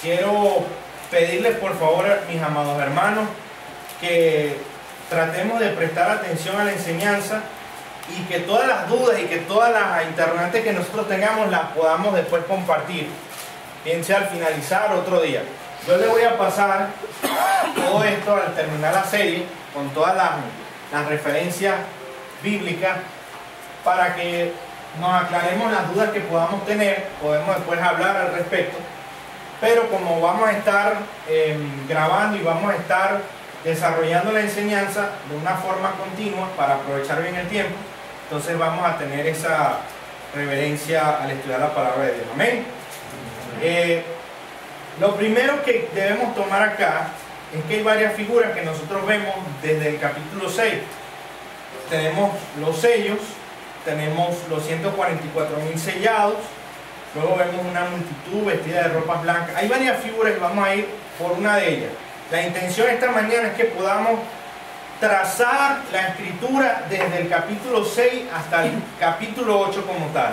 quiero pedirles por favor, mis amados hermanos, que tratemos de prestar atención a la enseñanza y que todas las dudas y que todas las interrogantes que nosotros tengamos las podamos después compartir, bien sea al finalizar otro día. Yo le voy a pasar todo esto al terminar la serie con todas las referencias bíblicas para que nos aclaremos las dudas que podamos tener. Podemos después hablar al respecto, pero como vamos a estar grabando y vamos a estar desarrollando la enseñanza de una forma continua para aprovechar bien el tiempo, entonces vamos a tener esa reverencia al estudiar la palabra de Dios. Amén. Lo primero que debemos tomar acá es que hay varias figuras que nosotros vemos desde el capítulo 6. Tenemos los sellos, tenemos los 144.000 sellados, luego vemos una multitud vestida de ropas blancas. Hay varias figuras y vamos a ir por una de ellas. La intención esta mañana es que podamos trazar la escritura desde el capítulo 6 hasta el capítulo 8 como tal,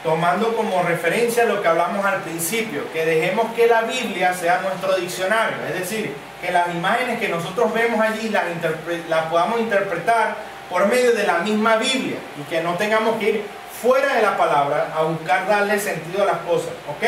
tomando como referencia lo que hablamos al principio, que dejemos que la Biblia sea nuestro diccionario, es decir, que las imágenes que nosotros vemos allí las podamos interpretar por medio de la misma Biblia y que no tengamos que ir fuera de la palabra a buscar darle sentido a las cosas, ¿ok?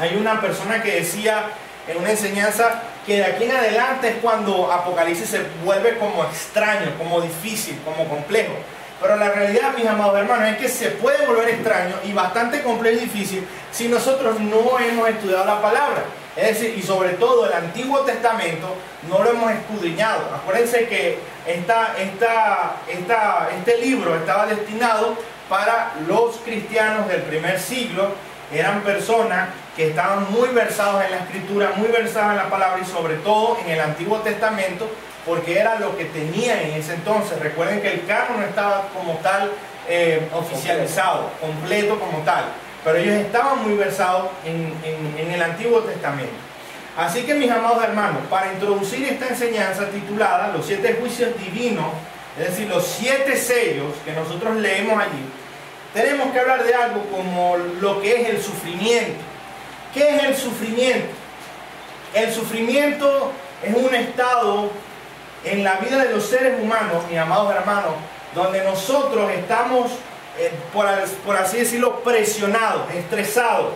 Hay una persona que decía en una enseñanza que de aquí en adelante es cuando Apocalipsis se vuelve como extraño, como difícil, como complejo. Pero la realidad, mis amados hermanos, es que se puede volver extraño y bastante complejo y difícil si nosotros no hemos estudiado la palabra. Es decir, y sobre todo el Antiguo Testamento no lo hemos escudriñado. Acuérdense que este libro estaba destinado para los cristianos del primer siglo. Eran personas que estaban muy versados en la escritura, muy versados en la palabra y sobre todo en el Antiguo Testamento, porque era lo que tenían en ese entonces. Recuerden que el canon no estaba como tal oficializado, completo como tal, pero ellos estaban muy versados en el Antiguo Testamento. Así que, mis amados hermanos, para introducir esta enseñanza titulada Los 7 juicios divinos, es decir, los 7 sellos que nosotros leemos allí, tenemos que hablar de algo como lo que es el sufrimiento. ¿Qué es el sufrimiento? El sufrimiento es un estado en la vida de los seres humanos, mis amados hermanos, donde nosotros estamos, por así decirlo, presionados, estresados,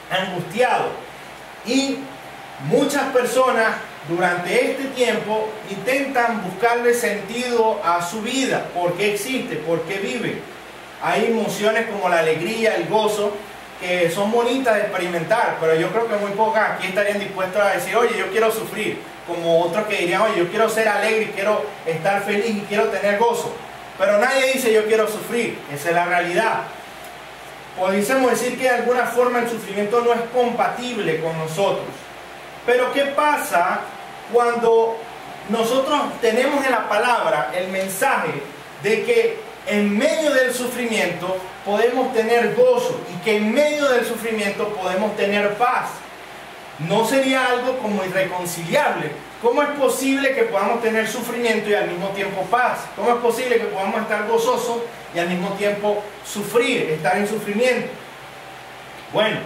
angustiados. Y muchas personas durante este tiempo intentan buscarle sentido a su vida. ¿Por qué existe? ¿Por qué vive? Hay emociones como la alegría, el gozo, que son bonitas de experimentar, pero yo creo que muy pocas aquí estarían dispuestos a decir, oye, yo quiero sufrir, como otros que dirían, oye, yo quiero ser alegre, quiero estar feliz y quiero tener gozo. Pero nadie dice yo quiero sufrir, esa es la realidad. Pudiésemos decir que de alguna forma el sufrimiento no es compatible con nosotros. Pero ¿qué pasa cuando nosotros tenemos en la palabra el mensaje de que en medio del sufrimiento podemos tener gozo y que en medio del sufrimiento podemos tener paz? ¿No sería algo como irreconciliable? ¿Cómo es posible que podamos tener sufrimiento y al mismo tiempo paz? ¿Cómo es posible que podamos estar gozosos y al mismo tiempo sufrir, estar en sufrimiento? Bueno,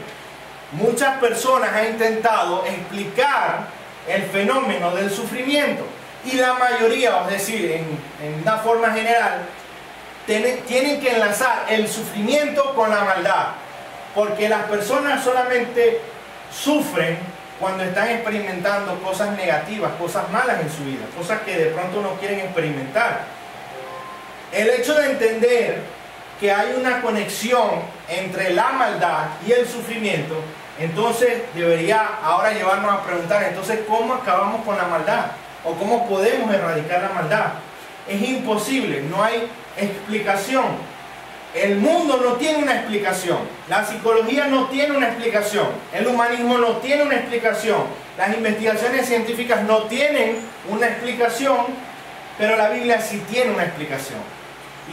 muchas personas han intentado explicar el fenómeno del sufrimiento y la mayoría, es decir, en una forma general, tienen que enlazar el sufrimiento con la maldad, porque las personas solamente sufren cuando están experimentando cosas negativas, cosas malas en su vida, cosas que de pronto no quieren experimentar. El hecho de entender que hay una conexión entre la maldad y el sufrimiento, entonces debería ahora llevarnos a preguntar, entonces, ¿cómo acabamos con la maldad? ¿O cómo podemos erradicar la maldad? Es imposible, no hay explicación. El mundo no tiene una explicación, la psicología no tiene una explicación, el humanismo no tiene una explicación, las investigaciones científicas no tienen una explicación, pero la Biblia sí tiene una explicación.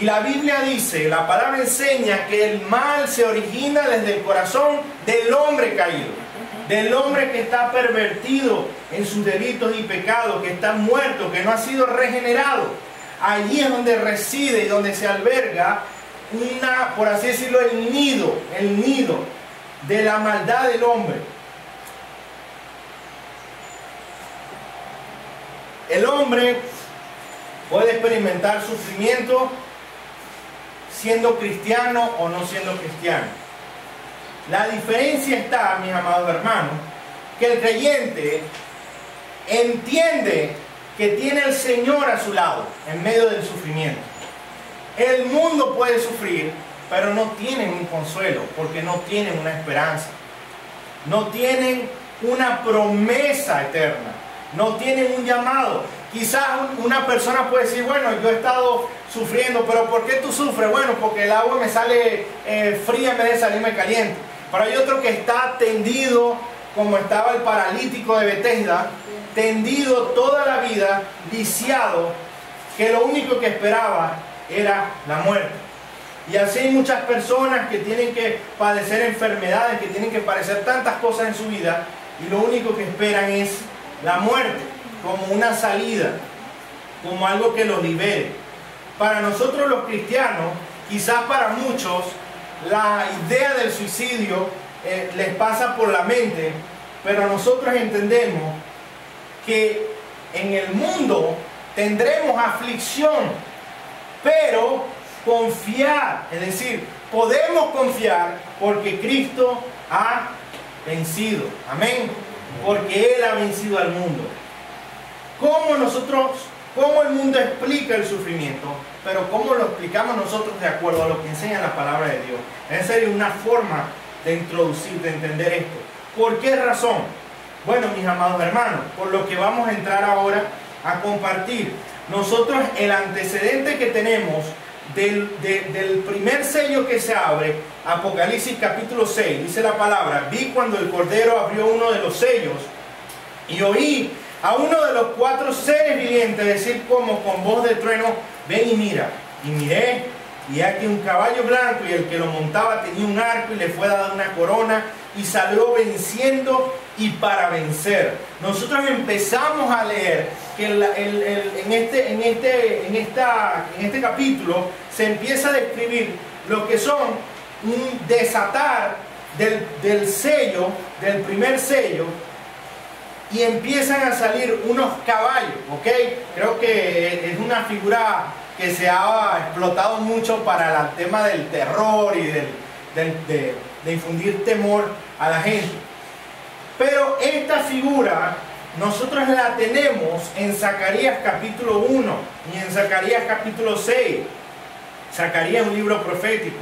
Y la Biblia dice, la palabra enseña que el mal se origina desde el corazón del hombre caído, del hombre que está pervertido en sus delitos y pecados, que está muerto, que no ha sido regenerado. Allí es donde reside y donde se alberga por así decirlo, el nido de la maldad del hombre. El hombre puede experimentar sufrimiento siendo cristiano o no siendo cristiano. La diferencia está, mis amados hermanos, que el creyente entiende que tiene al Señor a su lado en medio del sufrimiento. El mundo puede sufrir, pero no tienen un consuelo, porque no tienen una esperanza. No tienen una promesa eterna. No tienen un llamado. Quizás una persona puede decir, bueno, yo he estado sufriendo, pero ¿por qué tú sufres? Bueno, porque el agua me sale fría en vez de salirme caliente. Pero hay otro que está tendido, como estaba el paralítico de Betesda, tendido toda la vida, lisiado, que lo único que esperaba era la muerte. Y así hay muchas personas que tienen que padecer enfermedades, que tienen que padecer tantas cosas en su vida, y lo único que esperan es la muerte, como una salida, como algo que los libere. Para nosotros los cristianos, quizás para muchos, la idea del suicidio les pasa por la mente, pero nosotros entendemos que en el mundo tendremos aflicción, pero confiar, es decir, podemos confiar porque Cristo ha vencido, amén, porque Él ha vencido al mundo. ¿Cómo el mundo explica el sufrimiento? Pero ¿cómo lo explicamos nosotros de acuerdo a lo que enseña la palabra de Dios? Esa sería una forma de introducir, de entender esto. ¿Por qué razón? Bueno, mis amados hermanos, por lo que vamos a entrar ahora a compartir. Nosotros el antecedente que tenemos del primer sello que se abre, Apocalipsis capítulo 6, dice la palabra: vi cuando el Cordero abrió uno de los sellos y oí a uno de los 4 seres vivientes decir como con voz de trueno: ven y mira. Y miré, y aquí un caballo blanco, y el que lo montaba tenía un arco y le fue dada una corona, y salió venciendo y para vencer. Nosotros empezamos a leer que en este capítulo se empieza a describir lo que son un desatar del sello, del primer sello, y empiezan a salir unos caballos, ¿ok? Creo que es una figura que se ha explotado mucho para el tema del terror y de infundir temor a la gente. Pero esta figura nosotros la tenemos en Zacarías capítulo 1 y en Zacarías capítulo 6. Zacarías es un libro profético,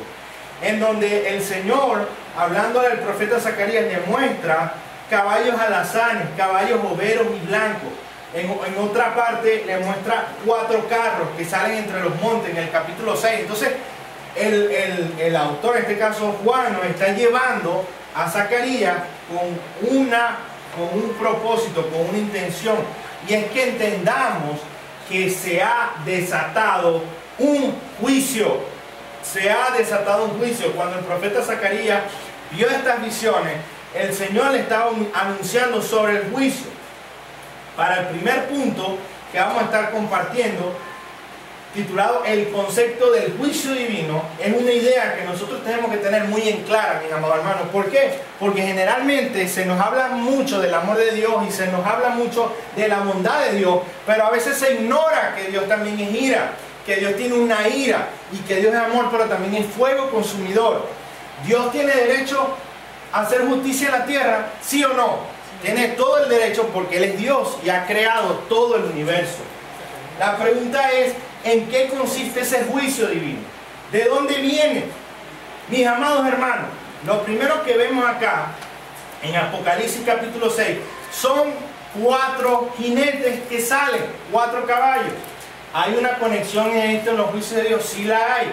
en donde el Señor, hablando del profeta Zacarías, le muestra caballos alazanes, caballos boveros y blancos. En otra parte le muestra 4 carros que salen entre los montes en el capítulo 6. Entonces el autor, en este caso Juan, nos está llevando a Zacarías con un propósito, con una intención, y es que entendamos que se ha desatado un juicio. Se ha desatado un juicio. Cuando el profeta Zacarías vio estas visiones, el Señor le estaba anunciando sobre el juicio. Para el primer punto que vamos a estar compartiendo, titulado El concepto del juicio divino, es una idea que nosotros tenemos que tener muy en clara, mis amados hermanos. ¿Por qué? Porque generalmente se nos habla mucho del amor de Dios y se nos habla mucho de la bondad de Dios, pero a veces se ignora que Dios también es ira, que Dios tiene una ira, y que Dios es amor, pero también es fuego consumidor. Dios tiene derecho a hacer justicia en la tierra, ¿sí o no? Tiene todo el derecho porque Él es Dios y ha creado todo el universo. La pregunta es, ¿en qué consiste ese juicio divino? ¿De dónde viene? Mis amados hermanos, lo primero que vemos acá en Apocalipsis capítulo 6 son 4 jinetes que salen, 4 caballos. ¿Hay una conexión en esto en los juicios de Dios? Sí la hay.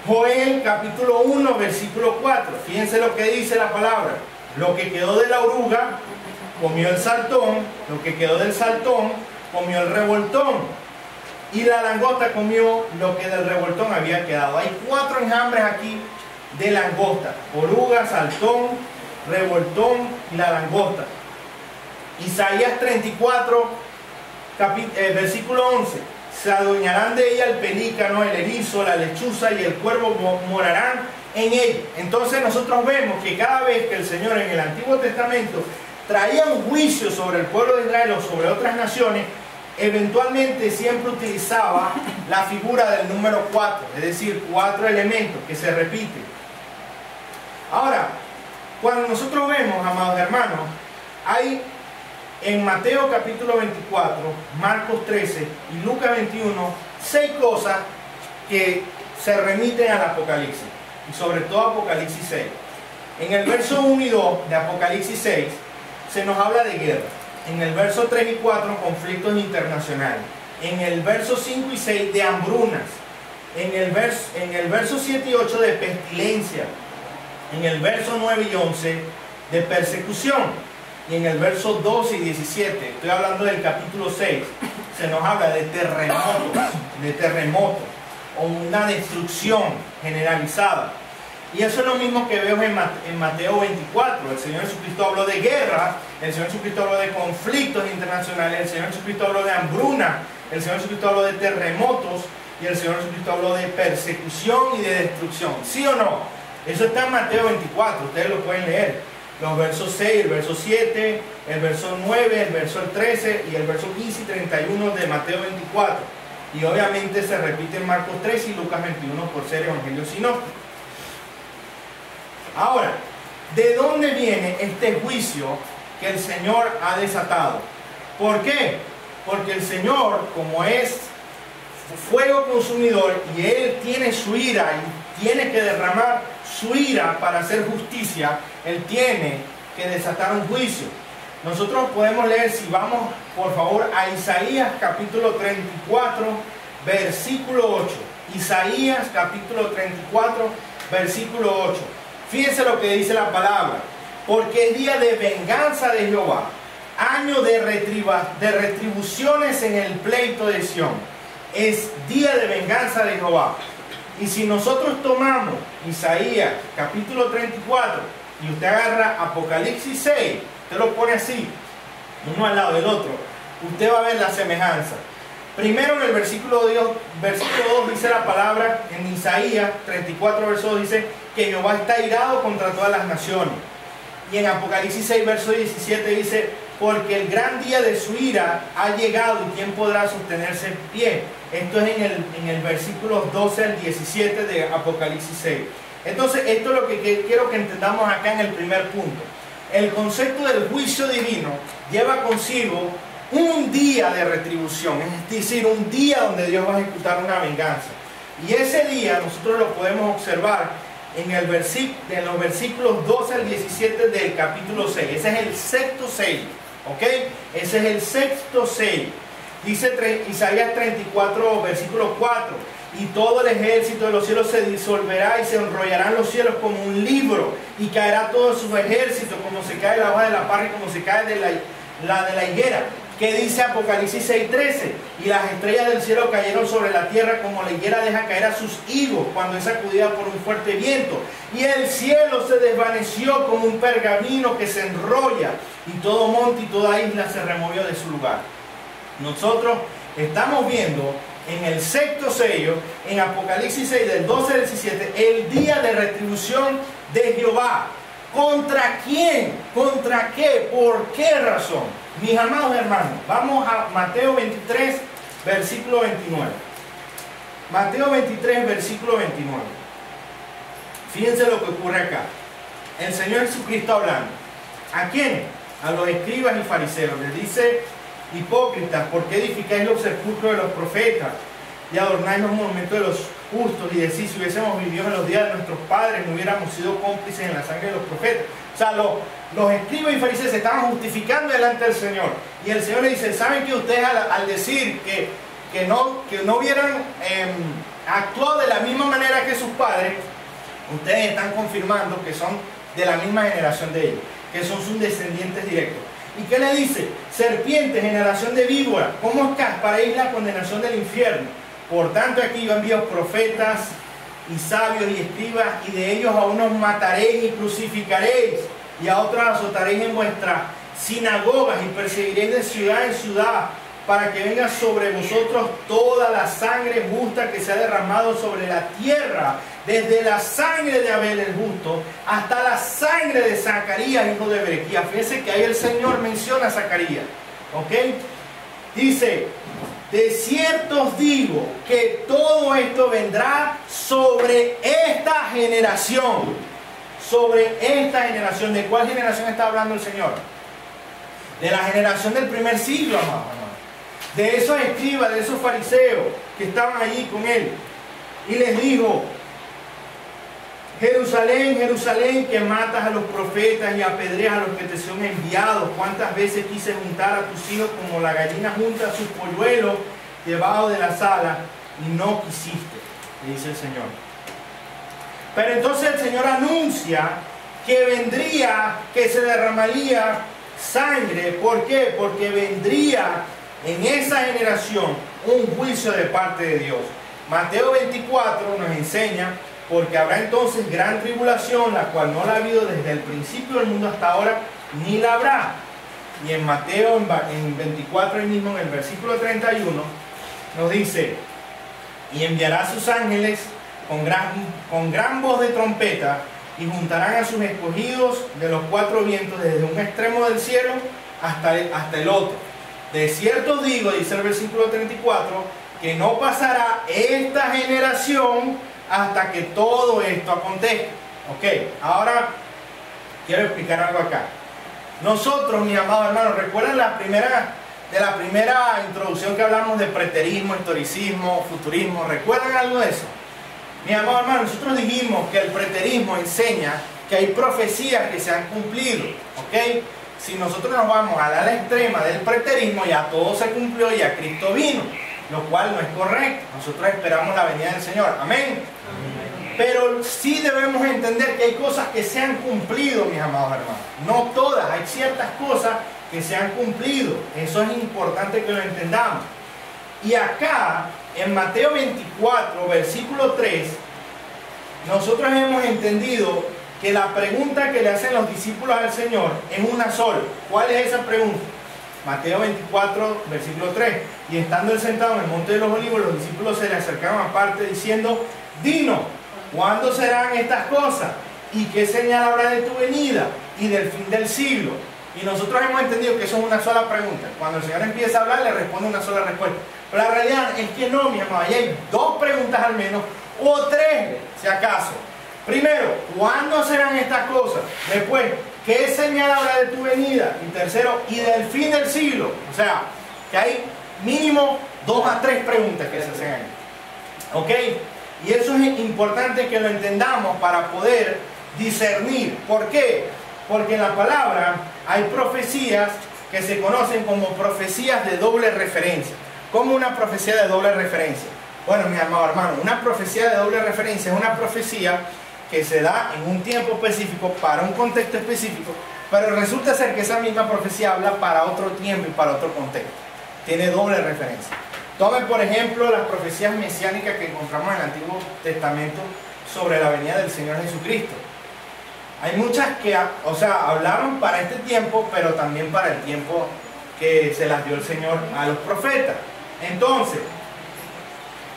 Joel capítulo 1 versículo 4, fíjense lo que dice la palabra: lo que quedó de la oruga comió el saltón, lo que quedó del saltón comió el revoltón, y la langosta comió lo que del revoltón había quedado. Hay 4 enjambres aquí de langosta: oruga, saltón, revoltón y la langosta. Isaías 34 versículo 11: se adueñarán de ella el pelícano, el erizo, la lechuza y el cuervo morarán en ellos. Entonces nosotros vemos que cada vez que el Señor en el Antiguo Testamento traía un juicio sobre el pueblo de Israel o sobre otras naciones, eventualmente siempre utilizaba la figura del número 4, es decir, 4 elementos que se repiten. Ahora, cuando nosotros vemos, amados hermanos, hay en Mateo capítulo 24, Marcos 13 y Lucas 21, 6 cosas que se remiten al Apocalipsis, y sobre todo Apocalipsis 6. En el verso 1 y 2 de Apocalipsis 6 se nos habla de guerra. En el verso 3 y 4, conflictos internacionales. En el verso 5 y 6, de hambrunas. En el verso 7 y 8, de pestilencia. En el verso 9 y 11, de persecución. Y en el verso 12 y 17, estoy hablando del capítulo 6, se nos habla de terremotos, o una destrucción generalizada. Y eso es lo mismo que veo en Mateo 24. El Señor Jesucristo habló de guerra, el Señor Jesucristo habló de conflictos internacionales, el Señor Jesucristo habló de hambruna, el Señor Jesucristo habló de terremotos y el Señor Jesucristo habló de persecución y de destrucción. ¿Sí o no? Eso está en Mateo 24, ustedes lo pueden leer. Los versos 6, el verso 7, el verso 9, el verso 13 y el verso 15 y 31 de Mateo 24. Y obviamente se repite en Marcos 3 y Lucas 21 por ser evangelio sinóptico. Ahora, ¿de dónde viene este juicio que el Señor ha desatado? ¿Por qué? Porque el Señor, como es fuego consumidor y Él tiene su ira y tiene que derramar su ira para hacer justicia, Él tiene que desatar un juicio. Nosotros podemos leer, si vamos por favor a Isaías capítulo 34, versículo 8. Isaías capítulo 34, versículo 8. Fíjense lo que dice la palabra. Porque es día de venganza de Jehová, año de retribuciones en el pleito de Sión. Es día de venganza de Jehová. Y si nosotros tomamos Isaías capítulo 34 y usted agarra Apocalipsis 6, usted lo pone así, uno al lado del otro, usted va a ver la semejanza. Primero en el versículo 2 dice la palabra, en Isaías 34 verso 2 dice que Jehová está irado contra todas las naciones. Y en Apocalipsis 6 verso 17 dice, porque el gran día de su ira ha llegado y quién podrá sostenerse en pie. Esto es en el versículo 12 al 17 de Apocalipsis 6. Entonces esto es lo que quiero que entendamos acá en el primer punto. El concepto del juicio divino lleva consigo un día de retribución, es decir, un día donde Dios va a ejecutar una venganza. Y ese día nosotros lo podemos observar en los versículos 12 al 17 del capítulo 6. Ese es el sexto sello, ¿ok? Ese es el sexto sello. Dice Isaías 34, versículo 4, y todo el ejército de los cielos se disolverá y se enrollarán los cielos como un libro, y caerá todo su ejército como se cae la hoja de la parra y como se cae de la higuera. ¿Qué dice Apocalipsis 6:13? Y las estrellas del cielo cayeron sobre la tierra como la higuera deja caer a sus higos cuando es sacudida por un fuerte viento. Y el cielo se desvaneció como un pergamino que se enrolla, y todo monte y toda isla se removió de su lugar. Nosotros estamos viendo en el sexto sello, en Apocalipsis 6, del 12 al 17, el día de retribución de Jehová. ¿Contra quién? ¿Contra qué? ¿Por qué razón? Mis amados hermanos, vamos a Mateo 23, versículo 29. Mateo 23, versículo 29. Fíjense lo que ocurre acá. El Señor Jesucristo hablando. ¿A quién? A los escribas y fariseos. Les dice: hipócritas, ¿por qué edificáis los sepulcros de los profetas y adornáis los monumentos de los justos? Y decís, si hubiésemos vivido en los días de nuestros padres, no hubiéramos sido cómplices en la sangre de los profetas. O sea, los escribas y fariseos se estaban justificando delante del Señor. Y el Señor le dice: ¿saben que ustedes al decir que no hubieran actuado de la misma manera que sus padres, ustedes están confirmando que son de la misma generación de ellos, que son sus descendientes directos? ¿Y qué le dice? Serpiente, generación de víbora, ¿cómo escaparéis la condenación del infierno? Por tanto, aquí yo envío profetas y sabios y escribas, y de ellos a unos mataréis y crucificaréis, y a otros azotaréis en vuestras sinagogas, y perseguiréis de ciudad en ciudad, para que venga sobre vosotros toda la sangre justa que se ha derramado sobre la tierra, desde la sangre de Abel el justo hasta la sangre de Zacarías, hijo de Berequías. Fíjense que ahí el Señor menciona a Zacarías. ¿Ok? Dice, de cierto os digo que todo esto vendrá sobre esta generación. Sobre esta generación. ¿De cuál generación está hablando el Señor? De la generación del primer siglo, amado. De esos escribas, de esos fariseos que estaban allí con él. Y les dijo, Jerusalén, Jerusalén, que matas a los profetas y apedreas a los que te son enviados. ¿Cuántas veces quise juntar a tus hijos como la gallina junta a sus polluelos debajo de la sala y no quisiste? Le dice el Señor. Pero entonces el Señor anuncia que vendría, que se derramaría sangre. ¿Por qué? Porque vendría en esa generación un juicio de parte de Dios. Mateo 24 nos enseña, porque habrá entonces gran tribulación, la cual no la ha habido desde el principio del mundo hasta ahora, ni la habrá. Y en Mateo, en 24 ahí mismo, en el versículo 31, nos dice, y enviará a sus ángeles con gran voz de trompeta, y juntarán a sus escogidos de los cuatro vientos, desde un extremo del cielo hasta el otro. De cierto digo, dice el versículo 34, que no pasará esta generación hasta que todo esto acontezca. Ok, ahora quiero explicar algo acá. Nosotros, mis amados hermanos, ¿recuerdan la primera introducción que hablamos de preterismo, historicismo, futurismo? ¿Recuerdan algo de eso? Mis amados hermanos, nosotros dijimos que el preterismo enseña que hay profecías que se han cumplido. Ok, si nosotros nos vamos a la extrema del preterismo, ya todo se cumplió, ya Cristo vino, lo cual no es correcto. Nosotros esperamos la venida del Señor. Amén. Pero sí debemos entender que hay cosas que se han cumplido, mis amados hermanos. No todas, hay ciertas cosas que se han cumplido. Eso es importante que lo entendamos. Y acá, en Mateo 24, versículo 3, nosotros hemos entendido que la pregunta que le hacen los discípulos al Señor es una sola. ¿Cuál es esa pregunta? Mateo 24, versículo 3. Y estando él sentado en el monte de los olivos, los discípulos se le acercaron aparte diciendo, dinos, ¿cuándo serán estas cosas? ¿Y qué señal habrá de tu venida y del fin del siglo? Y nosotros hemos entendido que eso es una sola pregunta. Cuando el Señor empieza a hablar, le responde una sola respuesta. Pero la realidad es que no, mi amado. Ahí hay dos preguntas al menos, o tres, si acaso. Primero, ¿cuándo serán estas cosas? Después, ¿qué señal habrá de tu venida? Y tercero, ¿y del fin del siglo? O sea, que hay mínimo 2 a 3 preguntas que se hacen ahí. ¿Ok? Y eso es importante que lo entendamos para poder discernir. ¿Por qué? Porque en la palabra hay profecías que se conocen como profecías de doble referencia. ¿Cómo una profecía de doble referencia? Bueno, mi amado hermano, una profecía de doble referencia es una profecía que se da en un tiempo específico, para un contexto específico, pero resulta ser que esa misma profecía habla para otro tiempo y para otro contexto. Tiene doble referencia. Tomen, por ejemplo, las profecías mesiánicas que encontramos en el Antiguo Testamento sobre la venida del Señor Jesucristo. Hay muchas que, hablaron para este tiempo, pero también para el tiempo que se las dio el Señor a los profetas. Entonces,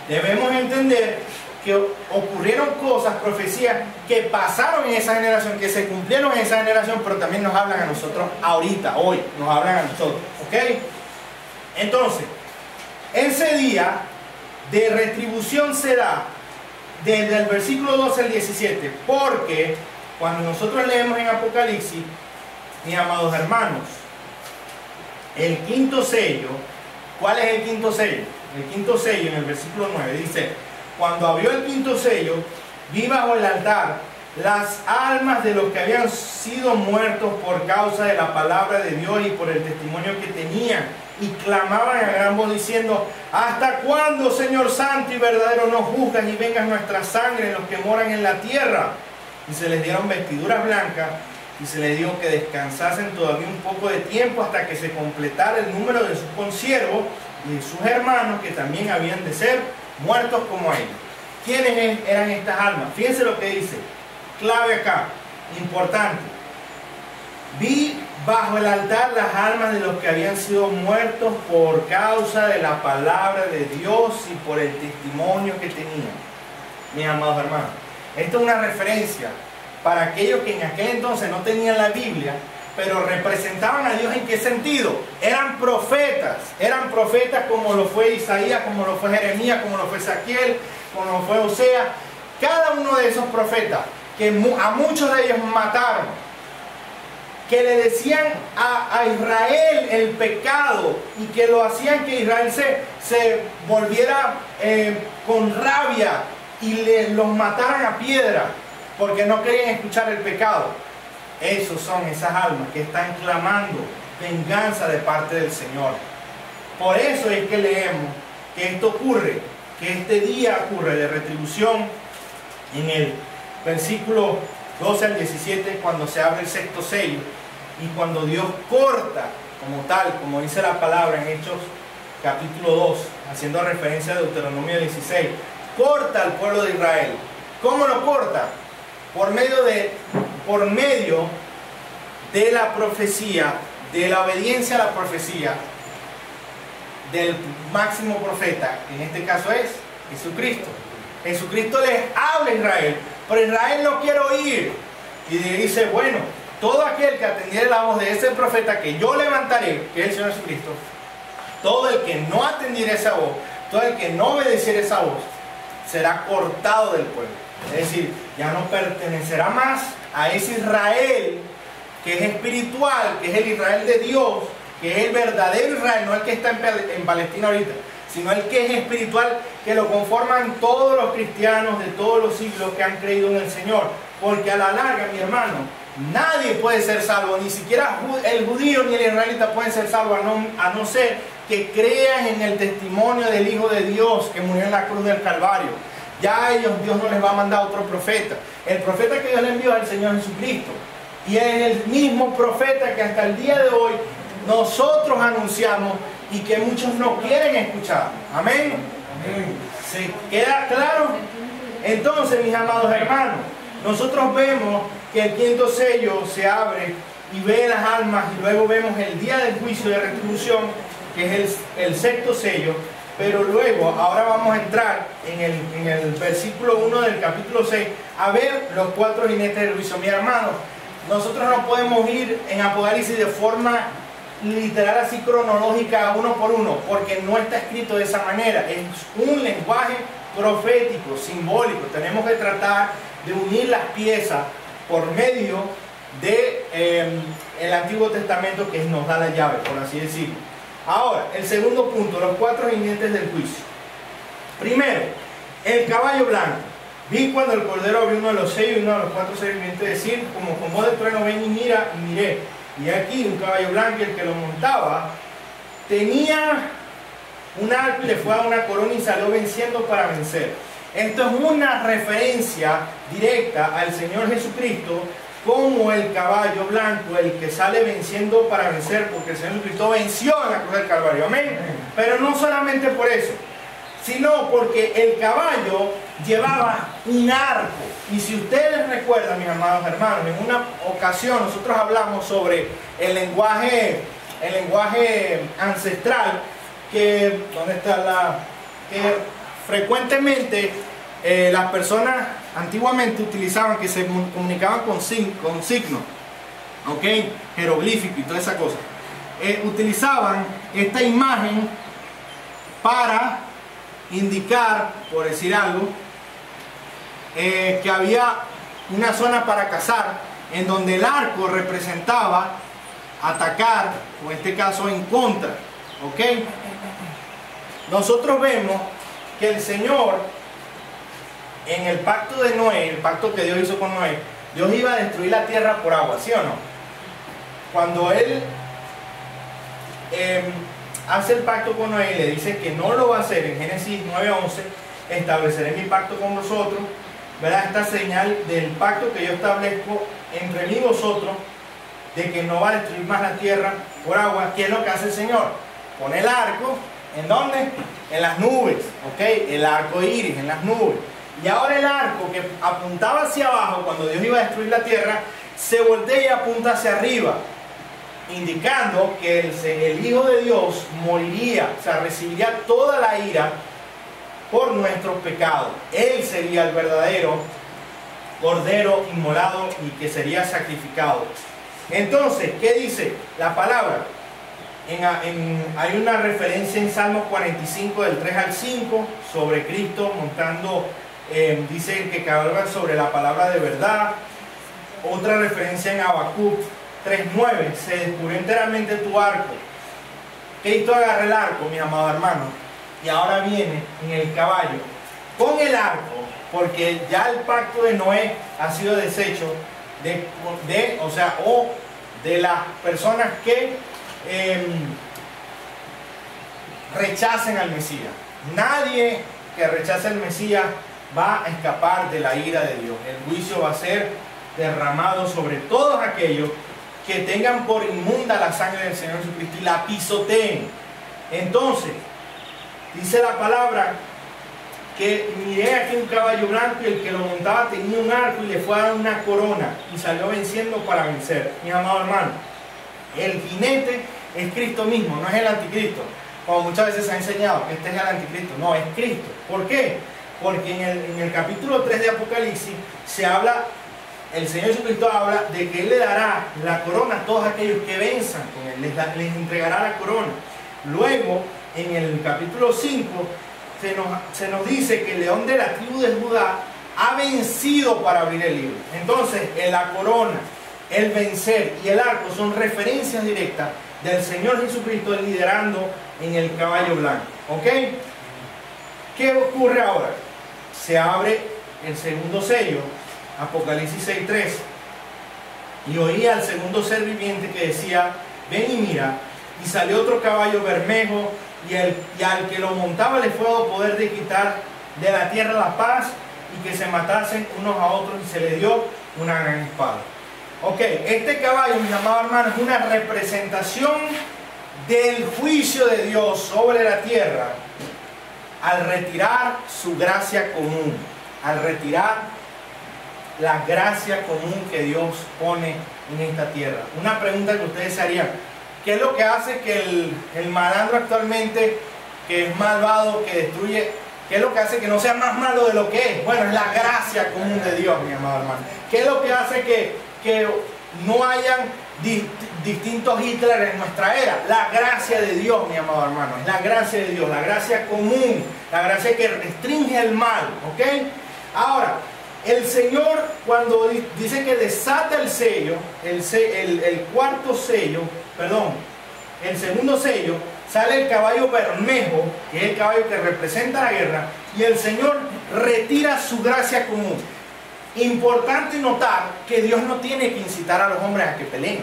debemos entender que ocurrieron cosas, profecías que pasaron en esa generación, que se cumplieron en esa generación, pero también nos hablan a nosotros ahorita, hoy, nos hablan a nosotros, ¿ok? Entonces, ese día de retribución se da desde el versículo 12 al 17, porque cuando nosotros leemos en Apocalipsis, mis amados hermanos, el quinto sello, ¿cuál es el quinto sello? El quinto sello en el versículo 9 dice, cuando abrió el quinto sello, vi bajo el altar las almas de los que habían sido muertos por causa de la palabra de Dios y por el testimonio que tenían, y clamaban a gran voz diciendo, ¿hasta cuándo, Señor santo y verdadero, nos juzgas y vengas nuestra sangre en los que moran en la tierra? Y se les dieron vestiduras blancas y se les dijo que descansasen todavía un poco de tiempo hasta que se completara el número de sus consiervos y de sus hermanos que también habían de ser muertos como ellos. ¿Quiénes eran estas almas? Fíjense lo que dice, clave acá, importante. vi bajo el altar las almas de los que habían sido muertos por causa de la palabra de Dios y por el testimonio que tenían. Mis amados hermanos, esto es una referencia para aquellos que en aquel entonces no tenían la Biblia, pero representaban a Dios. ¿En qué sentido? Eran profetas como lo fue Isaías, como lo fue Jeremías, como lo fue Ezequiel, como lo fue Osea. Cada uno de esos profetas, que a muchos de ellos mataron, que le decían a Israel el pecado y que lo hacían que Israel se volviera con rabia y los mataran a piedra porque no querían escuchar el pecado. Esos son esas almas que están clamando venganza de parte del Señor. Por eso es que leemos que esto ocurre, que este día ocurre de retribución en el versículo 12 al 17, cuando se abre el sexto sello y cuando Dios corta como tal, como dice la palabra en Hechos capítulo 2, haciendo referencia a Deuteronomio 16, corta al pueblo de Israel. ¿Cómo lo corta? Por medio de la profecía, de la obediencia a la profecía del máximo profeta, que en este caso es Jesucristo. Jesucristo les habla a Israel, pero Israel no quiere oír. Y dice, bueno, todo aquel que atendiere la voz de ese profeta que yo levantaré, que es el Señor Jesucristo, todo el que no atendiera esa voz, todo el que no obedeciera esa voz, será cortado del pueblo. Es decir, ya no pertenecerá más a ese Israel que es espiritual, que es el Israel de Dios, que es el verdadero Israel, no el que está en Palestina ahorita, sino el que es espiritual, que lo conforman todos los cristianos de todos los siglos que han creído en el Señor. Porque a la larga, mi hermano, nadie puede ser salvo, ni siquiera el judío ni el israelita pueden ser salvos, a no ser que crean en el testimonio del Hijo de Dios que murió en la cruz del Calvario. Ya a ellos Dios no les va a mandar otro profeta. El profeta que Dios le envió es el Señor Jesucristo. Y es el mismo profeta que hasta el día de hoy nosotros anunciamos y que muchos no quieren escuchar. Amén. Amén. ¿Se queda claro? Entonces, mis amados hermanos, nosotros vemos que el quinto sello se abre y ve las almas, y luego vemos el día del juicio de retribución, que es el sexto sello. Pero luego, ahora vamos a entrar en el versículo 1 del capítulo 6 a ver los cuatro jinetes del juicio. Mi hermano, nosotros no podemos ir en Apocalipsis de forma literal, así cronológica, uno por uno, porque no está escrito de esa manera. Es un lenguaje profético, simbólico. Tenemos que tratar de unir las piezas por medio de el Antiguo Testamento, que nos da la llave, por así decirlo. Ahora, el segundo punto, los cuatro jinetes del juicio. Primero, el caballo blanco. Vi cuando el Cordero abrió uno de los sellos y uno de los cuatro seres vivientes decir, como con voz de trueno, ven y mira, y miré. Y aquí un caballo blanco, y el que lo montaba tenía un arco y le fue a una corona y salió venciendo para vencer. Esto es una referencia directa al Señor Jesucristo como el caballo blanco, el que sale venciendo para vencer, porque el Señor Jesucristo venció en la cruz del Calvario. Amén. Pero no solamente por eso, sino porque el caballo llevaba un arco. Y si ustedes recuerdan, mis amados hermanos, en una ocasión nosotros hablamos sobre el lenguaje ancestral, que frecuentemente las personas antiguamente utilizaban, que se comunicaban con signos, ¿ok? Jeroglífico y toda esa cosa. Utilizaban esta imagen para indicar, por decir algo, que había una zona para cazar, en donde el arco representaba atacar, o en este caso en contra, ¿ok? Nosotros vemos que el Señor, en el pacto de Noé, el pacto que Dios hizo con Noé, Dios iba a destruir la tierra por agua, ¿sí o no? Cuando Él hace el pacto con Noé y le dice que no lo va a hacer, en Génesis 9:11, estableceré mi pacto con vosotros, ¿verdad? Esta señal del pacto que yo establezco entre mí y vosotros, de que no va a destruir más la tierra por agua. ¿Qué es lo que hace el Señor? Pone el arco, ¿en dónde? En las nubes, ¿ok? El arco iris, en las nubes. Y ahora el arco que apuntaba hacia abajo cuando Dios iba a destruir la tierra, se voltea y apunta hacia arriba, indicando que el Hijo de Dios moriría, o sea, recibiría toda la ira por nuestros pecados. Él sería el verdadero cordero inmolado y que sería sacrificado. Entonces, ¿qué dice la palabra? Hay una referencia en Salmos 45 del 3 al 5 sobre Cristo montando, dice que cabalga sobre la palabra de verdad. Otra referencia en Habacuc 3:9, se descubrió enteramente tu arco. Cristo agarra el arco, mis amados hermanos, y ahora viene en el caballo con el arco, porque ya el pacto de Noé ha sido deshecho de las personas que rechacen al Mesías. Nadie que rechace al Mesías va a escapar de la ira de Dios. El juicio va a ser derramado sobre todos aquellos que tengan por inmunda la sangre del Señor Jesucristo y la pisoteen. Entonces, dice la palabra que miré aquí un caballo blanco y el que lo montaba tenía un arco y le fue a dar una corona y salió venciendo para vencer. Mis amados hermanos, el jinete es Cristo mismo, no es el anticristo, como muchas veces se ha enseñado que este es el anticristo. No, es Cristo. ¿Por qué? Porque en el capítulo 3 de Apocalipsis se habla, el Señor Jesucristo habla de que Él le dará la corona a todos aquellos que venzan con Él, les entregará la corona. Luego, en el capítulo 5, se nos dice que el león de la tribu de Judá ha vencido para abrir el libro. Entonces, la corona, el vencer y el arco son referencias directas del Señor Jesucristo liderando en el caballo blanco. ¿Ok? ¿Qué ocurre ahora? Se abre el segundo sello, Apocalipsis 6:3, y oía al segundo ser viviente que decía: ven y mira. Y salió otro caballo bermejo, y al que lo montaba le fue dado poder de quitar de la tierra la paz y que se matasen unos a otros, y se le dio una gran espada. Ok, este caballo, mis amados hermanos, es una representación del juicio de Dios sobre la tierra al retirar su gracia común, al retirar la gracia común que Dios pone en esta tierra. Una pregunta que ustedes se harían: ¿qué es lo que hace que el malandro actualmente, que es malvado, que destruye, qué es lo que hace que no sea más malo de lo que es? Bueno, es la gracia común de Dios, mi amado hermano. ¿Qué es lo que hace que no hayan distintos Hitler en nuestra era? La gracia de Dios, mi amado hermano. Es la gracia de Dios, la gracia común, la gracia que restringe el mal. ¿Ok? Ahora, el Señor, cuando dice que desata el sello, el cuarto sello, perdón, el segundo sello, sale el caballo bermejo, que es el caballo que representa la guerra, y el Señor retira su gracia común. Importante notar que Dios no tiene que incitar a los hombres a que peleen.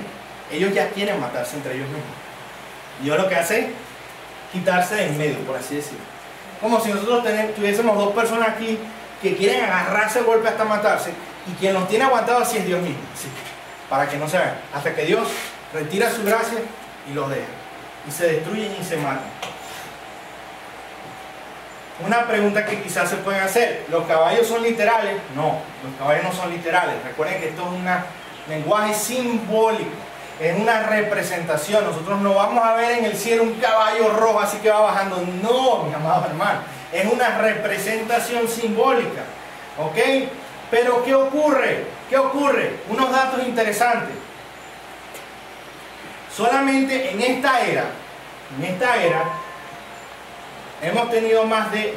Ellos ya quieren matarse entre ellos mismos. Dios lo que hace es quitarse de en medio, por así decirlo. Como si nosotros tuviésemos dos personas aquí que quieren agarrarse el golpe hasta matarse, y quien los tiene aguantados así es Dios mismo. Sí, para que no se vean. Hasta que Dios retira su gracia y los deja. Y se destruyen y se matan. Una pregunta que quizás se pueden hacer: ¿los caballos son literales? No, los caballos no son literales. Recuerden que esto es un lenguaje simbólico, es una representación. Nosotros no vamos a ver en el cielo un caballo rojo así que va bajando. No, mis amados hermanos, es una representación simbólica. ¿Ok? Pero ¿qué ocurre? ¿Qué ocurre? Unos datos interesantes. Solamente en esta era, hemos tenido más de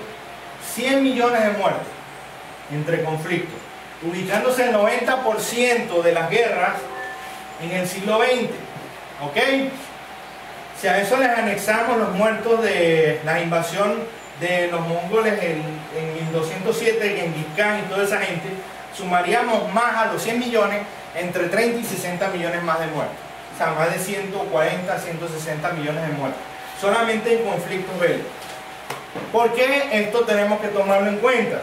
100 millones de muertes entre conflictos, ubicándose el 90% de las guerras en el siglo XX. ¿Ok? Si a eso les anexamos los muertos de la invasión de los mongoles en 1207, Genghis Khan y toda esa gente, sumaríamos más a los 100 millones, entre 30 y 60 millones más de muertos. O sea, más de 140, 160 millones de muertos, solamente en conflictos bélicos. ¿Por qué esto tenemos que tomarlo en cuenta?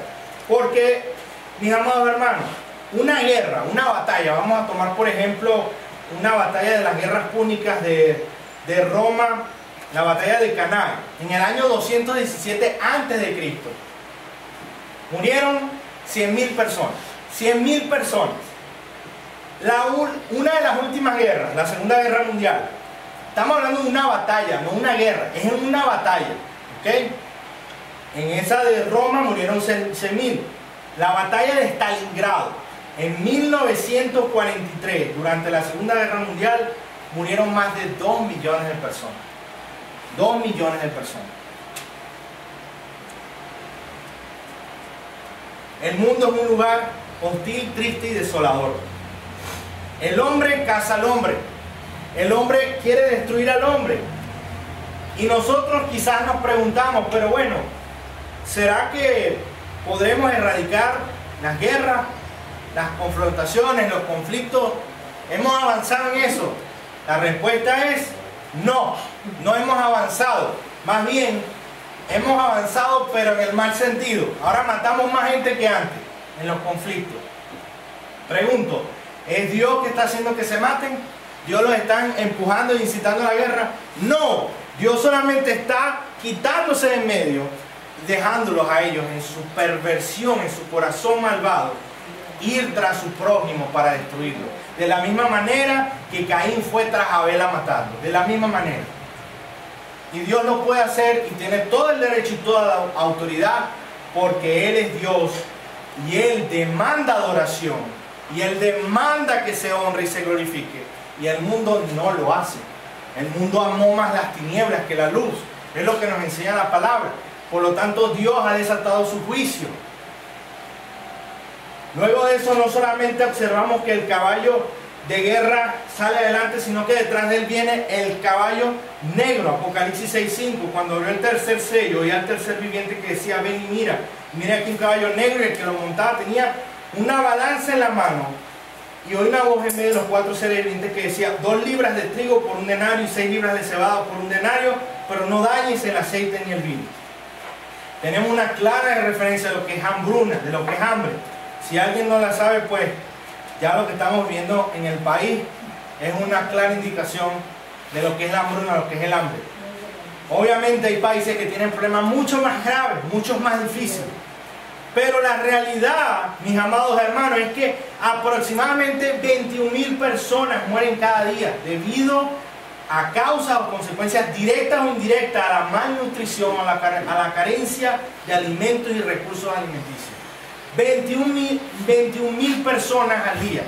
Porque, mis amados hermanos, una guerra, una batalla, vamos a tomar por ejemplo una batalla de las guerras púnicas de Roma, la batalla de Cannae, en el año 217 a.C. Murieron 100.000 personas. 100.000 personas. Una de las últimas guerras, la Segunda Guerra Mundial, estamos hablando de una batalla, no una guerra, es una batalla, ¿ok? En esa de Roma murieron 6.000. La batalla de Stalingrado, en 1943, durante la Segunda Guerra Mundial, murieron más de 2 millones de personas. 2 millones de personas. El mundo es un lugar hostil, triste y desolador. El hombre caza al hombre. El hombre quiere destruir al hombre. Y nosotros quizás nos preguntamos, pero bueno, ¿será que podremos erradicar las guerras, las confrontaciones, los conflictos? ¿Hemos avanzado en eso? La respuesta es no, no hemos avanzado. Más bien, hemos avanzado pero en el mal sentido. Ahora matamos más gente que antes en los conflictos. Pregunto, ¿es Dios que está haciendo que se maten? ¿Dios los está empujando e incitando a la guerra? No, Dios solamente está quitándose de en medio, dejándolos a ellos en su perversión, en su corazón malvado, ir tras su prójimo para destruirlo. De la misma manera que Caín fue tras Abel a matarlo. De la misma manera. Y Dios lo puede hacer y tiene todo el derecho y toda la autoridad, porque Él es Dios y Él demanda adoración y Él demanda que se honre y se glorifique, y el mundo no lo hace. El mundo amó más las tinieblas que la luz, es lo que nos enseña la palabra. Por lo tanto, Dios ha desatado su juicio. Luego de eso, no solamente observamos que el caballo de guerra sale adelante, sino que detrás de él viene el caballo negro. Apocalipsis 6:5, cuando abrió el tercer sello y al tercer viviente que decía: ven y mira aquí un caballo negro, y el que lo montaba tenía una balanza en la mano, y oí una voz en medio de los 4 seres vivientes que decía: 2 libras de trigo por un denario y 6 libras de cebada por un denario, pero no dañes el aceite ni el vino. Tenemos una clara referencia de lo que es hambruna, de lo que es hambre. Si alguien no la sabe, pues ya lo que estamos viendo en el país es una clara indicación de lo que es la hambruna, lo que es el hambre. Obviamente hay países que tienen problemas mucho más graves, mucho más difíciles. Pero la realidad, mis amados hermanos, es que aproximadamente 21.000 personas mueren cada día debido a causa o consecuencias directas o indirectas a la malnutrición, a la carencia de alimentos y recursos alimenticios. 21.000 personas al día.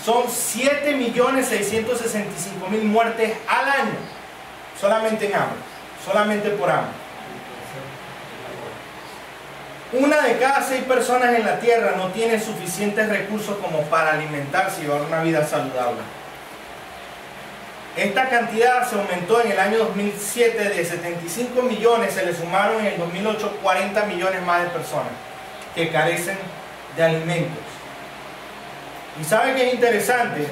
Son 7.665.000 muertes al año. Solamente en hambre. Solamente por hambre. 1 de cada 6 personas en la tierra no tiene suficientes recursos como para alimentarse y llevar una vida saludable. Esta cantidad se aumentó en el año 2007 de 75 millones, se le sumaron en el 2008 40 millones más de personas que carecen de alimentos. Y sabe que es interesante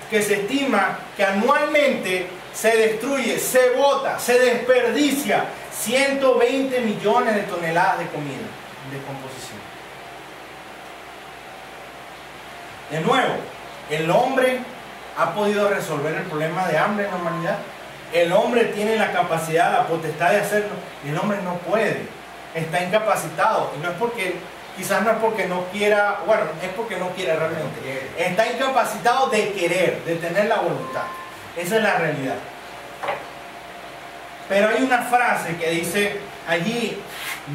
que se estima que anualmente se destruye, se bota, se desperdicia 120 millones de toneladas de comida en descomposición. De nuevo, el hombre ha podido resolver el problema de hambre en la humanidad. El hombre tiene la capacidad, la potestad de hacerlo, y el hombre no puede. Está incapacitado, y no es porque, quizás no es porque no quiera, bueno, es porque no quiere realmente. Está incapacitado de querer, de tener la voluntad. Esa es la realidad. Pero hay una frase que dice allí: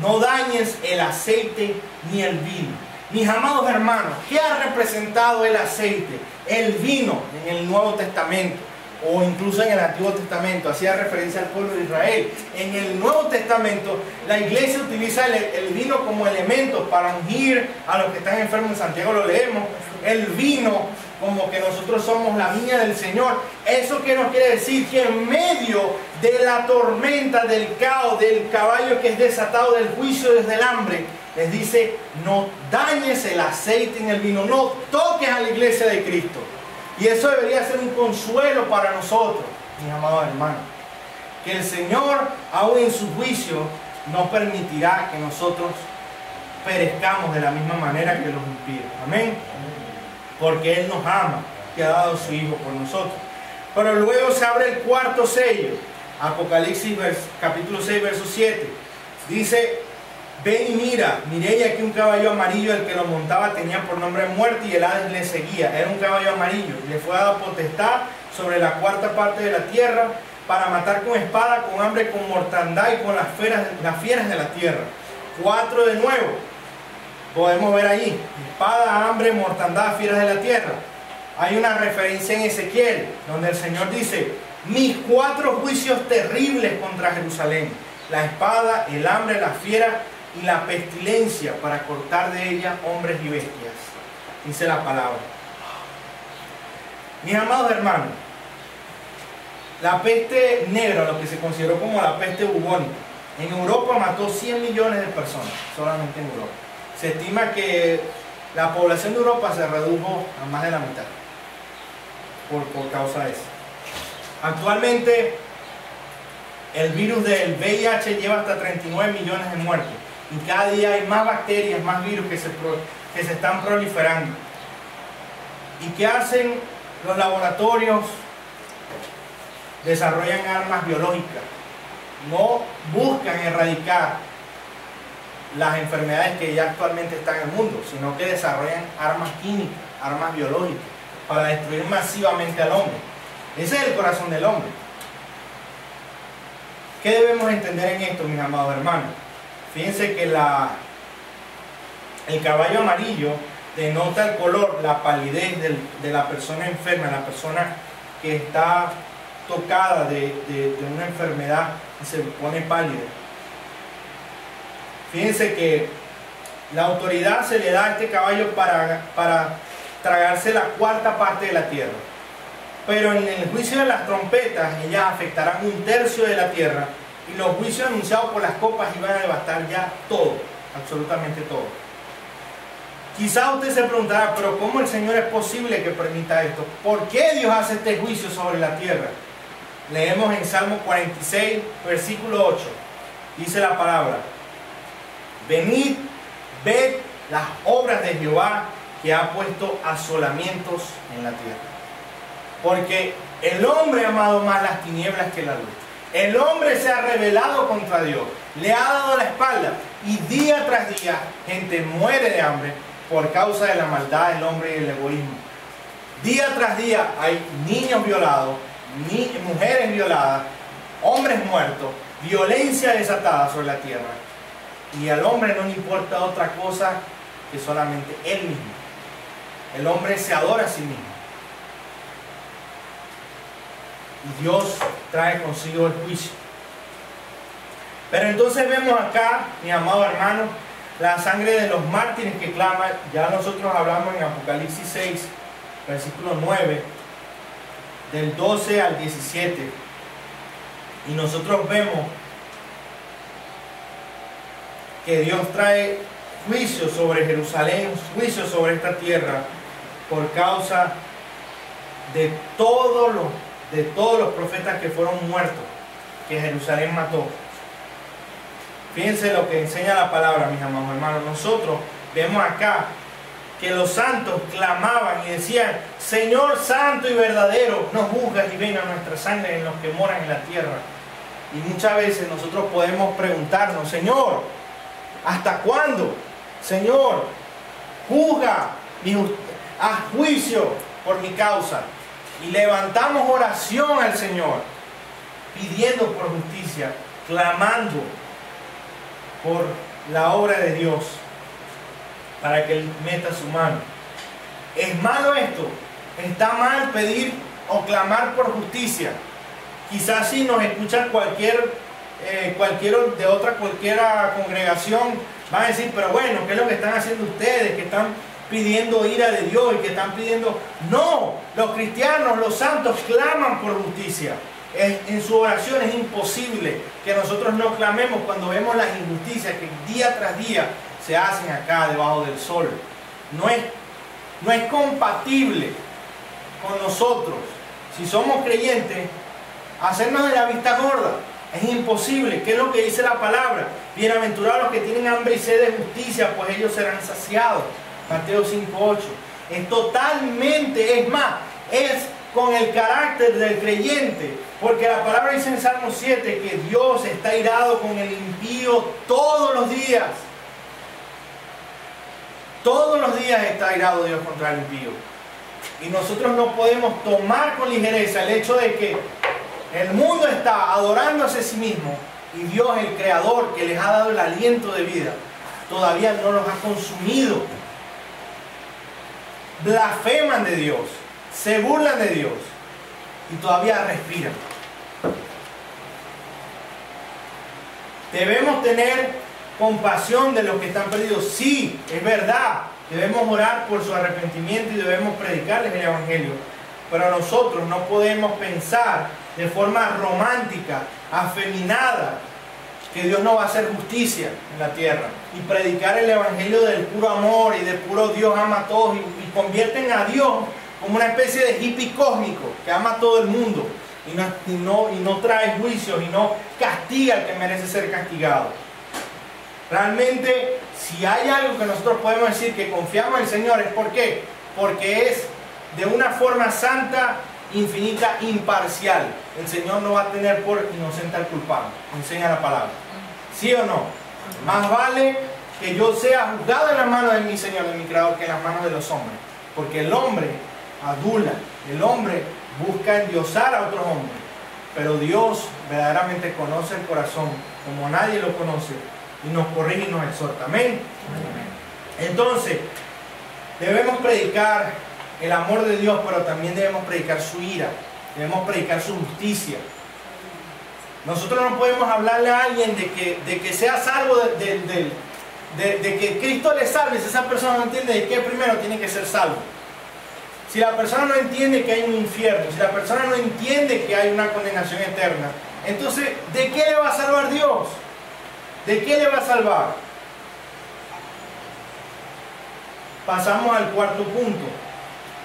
no dañes el aceite ni el vino. Mis amados hermanos, ¿qué ha representado el aceite, el vino en el Nuevo Testamento? O incluso en el Antiguo Testamento, hacía referencia al pueblo de Israel. En el Nuevo Testamento, la iglesia utiliza el vino como elemento para ungir a los que están enfermos. En Santiago lo leemos. El vino, como que nosotros somos la viña del Señor. ¿Eso qué nos quiere decir? Que en medio de la tormenta, del caos, del caballo que es desatado, del juicio desde el hambre, les dice: no dañes el aceite en el vino, no toques a la iglesia de Cristo. Y eso debería ser un consuelo para nosotros, mis amados hermanos, que el Señor, aún en su juicio, no permitirá que nosotros perezcamos de la misma manera que los impíos. Amén. Porque Él nos ama y ha dado a su Hijo por nosotros. Pero luego se abre el 4º sello. Apocalipsis capítulo 6, verso 7. Dice: Ve y mira, miré y aquí un caballo amarillo, el que lo montaba tenía por nombre Muerte y el Hades le seguía. Era un caballo amarillo, le fue dada potestad sobre la cuarta parte de la tierra para matar con espada, con hambre, con mortandad y con las fieras de la tierra. 4 de nuevo, podemos ver allí, espada, hambre, mortandad, fieras de la tierra. Hay una referencia en Ezequiel, donde el Señor dice, mis 4 juicios terribles contra Jerusalén, la espada, el hambre, la fiera y la pestilencia, para cortar de ella hombres y bestias, dice la palabra. Mis amados hermanos, la peste negra, lo que se consideró como la peste bubónica, en Europa mató 100 millones de personas, solamente en Europa. Se estima que la población de Europa se redujo a más de la mitad por causa de eso. Actualmente el virus del VIH lleva hasta 39 millones de muertos y cada día hay más bacterias, más virus que se están proliferando. ¿Y qué hacen los laboratorios? Desarrollan armas biológicas, no buscan erradicar las enfermedades que ya actualmente están en el mundo, sino que desarrollan armas químicas, armas biológicas, para destruir masivamente al hombre. Ese es el corazón del hombre. ¿Qué debemos entender en esto, mis amados hermanos? Fíjense que el caballo amarillo denota el color, la palidez de la persona enferma, la persona que está tocada de una enfermedad y se pone pálida. Fíjense que la autoridad se le da a este caballo para tragarse la cuarta parte de la tierra. Pero en el juicio de las trompetas, ellas afectarán 1/3 de la tierra, y los juicios anunciados por las copas iban a devastar ya todo, absolutamente todo. Quizá usted se preguntará, pero ¿cómo el Señor es posible que permita esto? ¿Por qué Dios hace este juicio sobre la tierra? Leemos en Salmo 46, versículo 8. Dice la palabra: venid, ved las obras de Jehová, que ha puesto asolamientos en la tierra. Porque el hombre ha amado más las tinieblas que la luz. El hombre se ha rebelado contra Dios, le ha dado la espalda, y día tras día gente muere de hambre por causa de la maldad del hombre y el egoísmo. Día tras día hay niños violados, mujeres violadas, hombres muertos, violencia desatada sobre la tierra. Y al hombre no le importa otra cosa que solamente él mismo. El hombre se adora a sí mismo. Y Dios trae consigo el juicio. Pero entonces vemos acá, mis amados hermanos, la sangre de los mártires que clama. Ya nosotros hablamos en Apocalipsis 6, versículo 9, del 12 al 17. Y nosotros vemos que Dios trae juicio sobre Jerusalén, juicio sobre esta tierra, por causa de todos los profetas que fueron muertos, que Jerusalén mató. Fíjense lo que enseña la palabra, mis amados hermanos. Nosotros vemos acá que los santos clamaban y decían: Señor santo y verdadero, no juzgas y venga nuestra sangre en los que moran en la tierra. Y muchas veces nosotros podemos preguntarnos: Señor, ¿hasta cuándo? Señor, juzga, haz juicio por mi causa. Y levantamos oración al Señor, pidiendo por justicia, clamando por la obra de Dios, para que Él meta su mano. ¿Es malo esto? ¿Está mal pedir o clamar por justicia? Quizás si nos escuchan cualquiera congregación, van a decir: pero bueno, ¿qué es lo que están haciendo ustedes? Que están pidiendo ira de Dios y que están pidiendo... No, los cristianos, los santos claman por justicia. En su oración es imposible que nosotros no clamemos cuando vemos las injusticias que día tras día se hacen acá debajo del sol. No es compatible con nosotros, si somos creyentes, hacernos de la vista gorda. Es imposible. ¿Qué es lo que dice la palabra? Bienaventurados los que tienen hambre y sed de justicia, pues ellos serán saciados. Mateo 5:8. Es totalmente, es más, es con el carácter del creyente, porque la palabra dice en Salmo 7 que Dios está irado con el impío todos los días. Todos los días está airado Dios contra el impío. Y nosotros no podemos tomar con ligereza el hecho de que el mundo está adorándose a sí mismo y Dios, el Creador, que les ha dado el aliento de vida, todavía no los ha consumido. Blasfeman de Dios, se burlan de Dios y todavía respiran. Debemos tener compasión de los que están perdidos. Sí, es verdad. Debemos orar por su arrepentimiento y debemos predicarles el Evangelio. Pero nosotros no podemos pensar de forma romántica, afeminada, que Dios no va a hacer justicia en la tierra. Y predicar el Evangelio del puro amor y del puro Dios ama a todos. Y convierten a Dios como una especie de hippie cósmico que ama a todo el mundo. Y no trae juicios y no castiga al que merece ser castigado. Realmente, si hay algo que nosotros podemos decir que confiamos en el Señor, es ¿por qué? Porque es de una forma santa, infinita, imparcial. El Señor no va a tener por inocente al culpable. Enseña la palabra. ¿Sí o no? Más vale que yo sea juzgado en las manos de mi Señor, de mi Creador, que en las manos de los hombres. Porque el hombre adula, el hombre busca endiosar a otros hombres. Pero Dios verdaderamente conoce el corazón como nadie lo conoce. Y nos corrige y nos exhorta. Amén. Entonces, debemos predicar el amor de Dios, pero también debemos predicar su ira. Debemos predicar su justicia. Nosotros no podemos hablarle a alguien de que sea salvo, de que Cristo le salve. Si esa persona no entiende de qué primero tiene que ser salvo. Si la persona no entiende que hay un infierno, si la persona no entiende que hay una condenación eterna, entonces, ¿de qué le va a salvar Dios? ¿De qué le va a salvar? Pasamos al cuarto punto.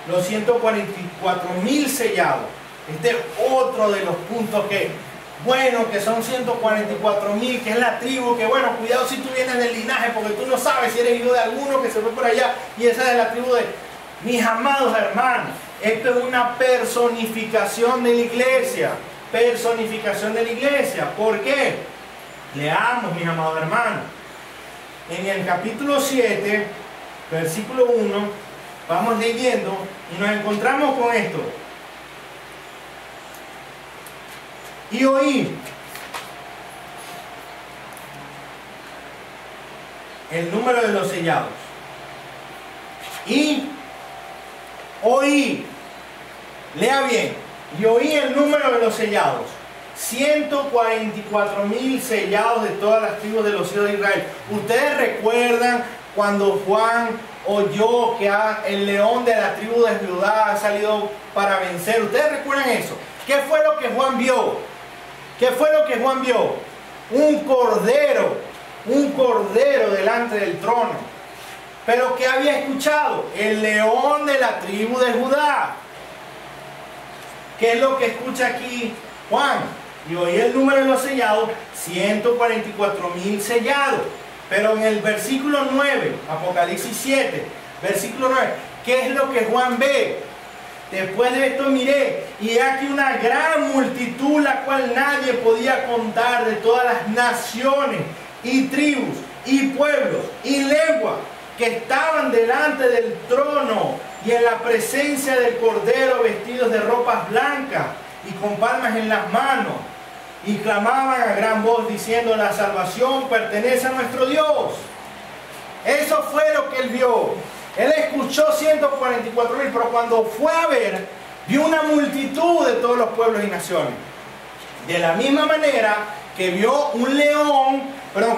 Los 144.000 sellados. Este es otro de los puntos que son 144.000, que es la tribu, que bueno, cuidado si tú vienes del linaje, porque tú no sabes si eres hijo de alguno que se fue por allá, y esa es la tribu de mis amados hermanos. Esto es una personificación de la iglesia. Personificación de la iglesia. ¿Por qué? Leamos, mis amados hermanos. En el capítulo 7, versículo 1, vamos leyendo y nos encontramos con esto. Y oí el número de los sellados. Y oí, lea bien, y oí el número de los sellados. 144.000 sellados de todas las tribus de los hijos de Israel. Ustedes recuerdan cuando Juan oyó que el león de la tribu de Judá ha salido para vencer. ¿Ustedes recuerdan eso? ¿Qué fue lo que Juan vio? ¿Qué fue lo que Juan vio? Un cordero delante del trono. Pero ¿qué había escuchado? El león de la tribu de Judá. ¿Qué es lo que escucha aquí Juan? Y oí el número de los sellados, 144.000 sellados. Pero en el versículo 9, Apocalipsis 7, versículo 9, ¿qué es lo que Juan ve? Después de esto miré, y he aquí una gran multitud, la cual nadie podía contar, de todas las naciones, y tribus, y pueblos, y lenguas, que estaban delante del trono, y en la presencia del Cordero, vestidos de ropas blancas, y con palmas en las manos, y clamaban a gran voz diciendo: la salvación pertenece a nuestro Dios. Eso fue lo que él vio. Él escuchó 144.000, pero cuando fue a ver, vio una multitud de todos los pueblos y naciones. De la misma manera que vio un león,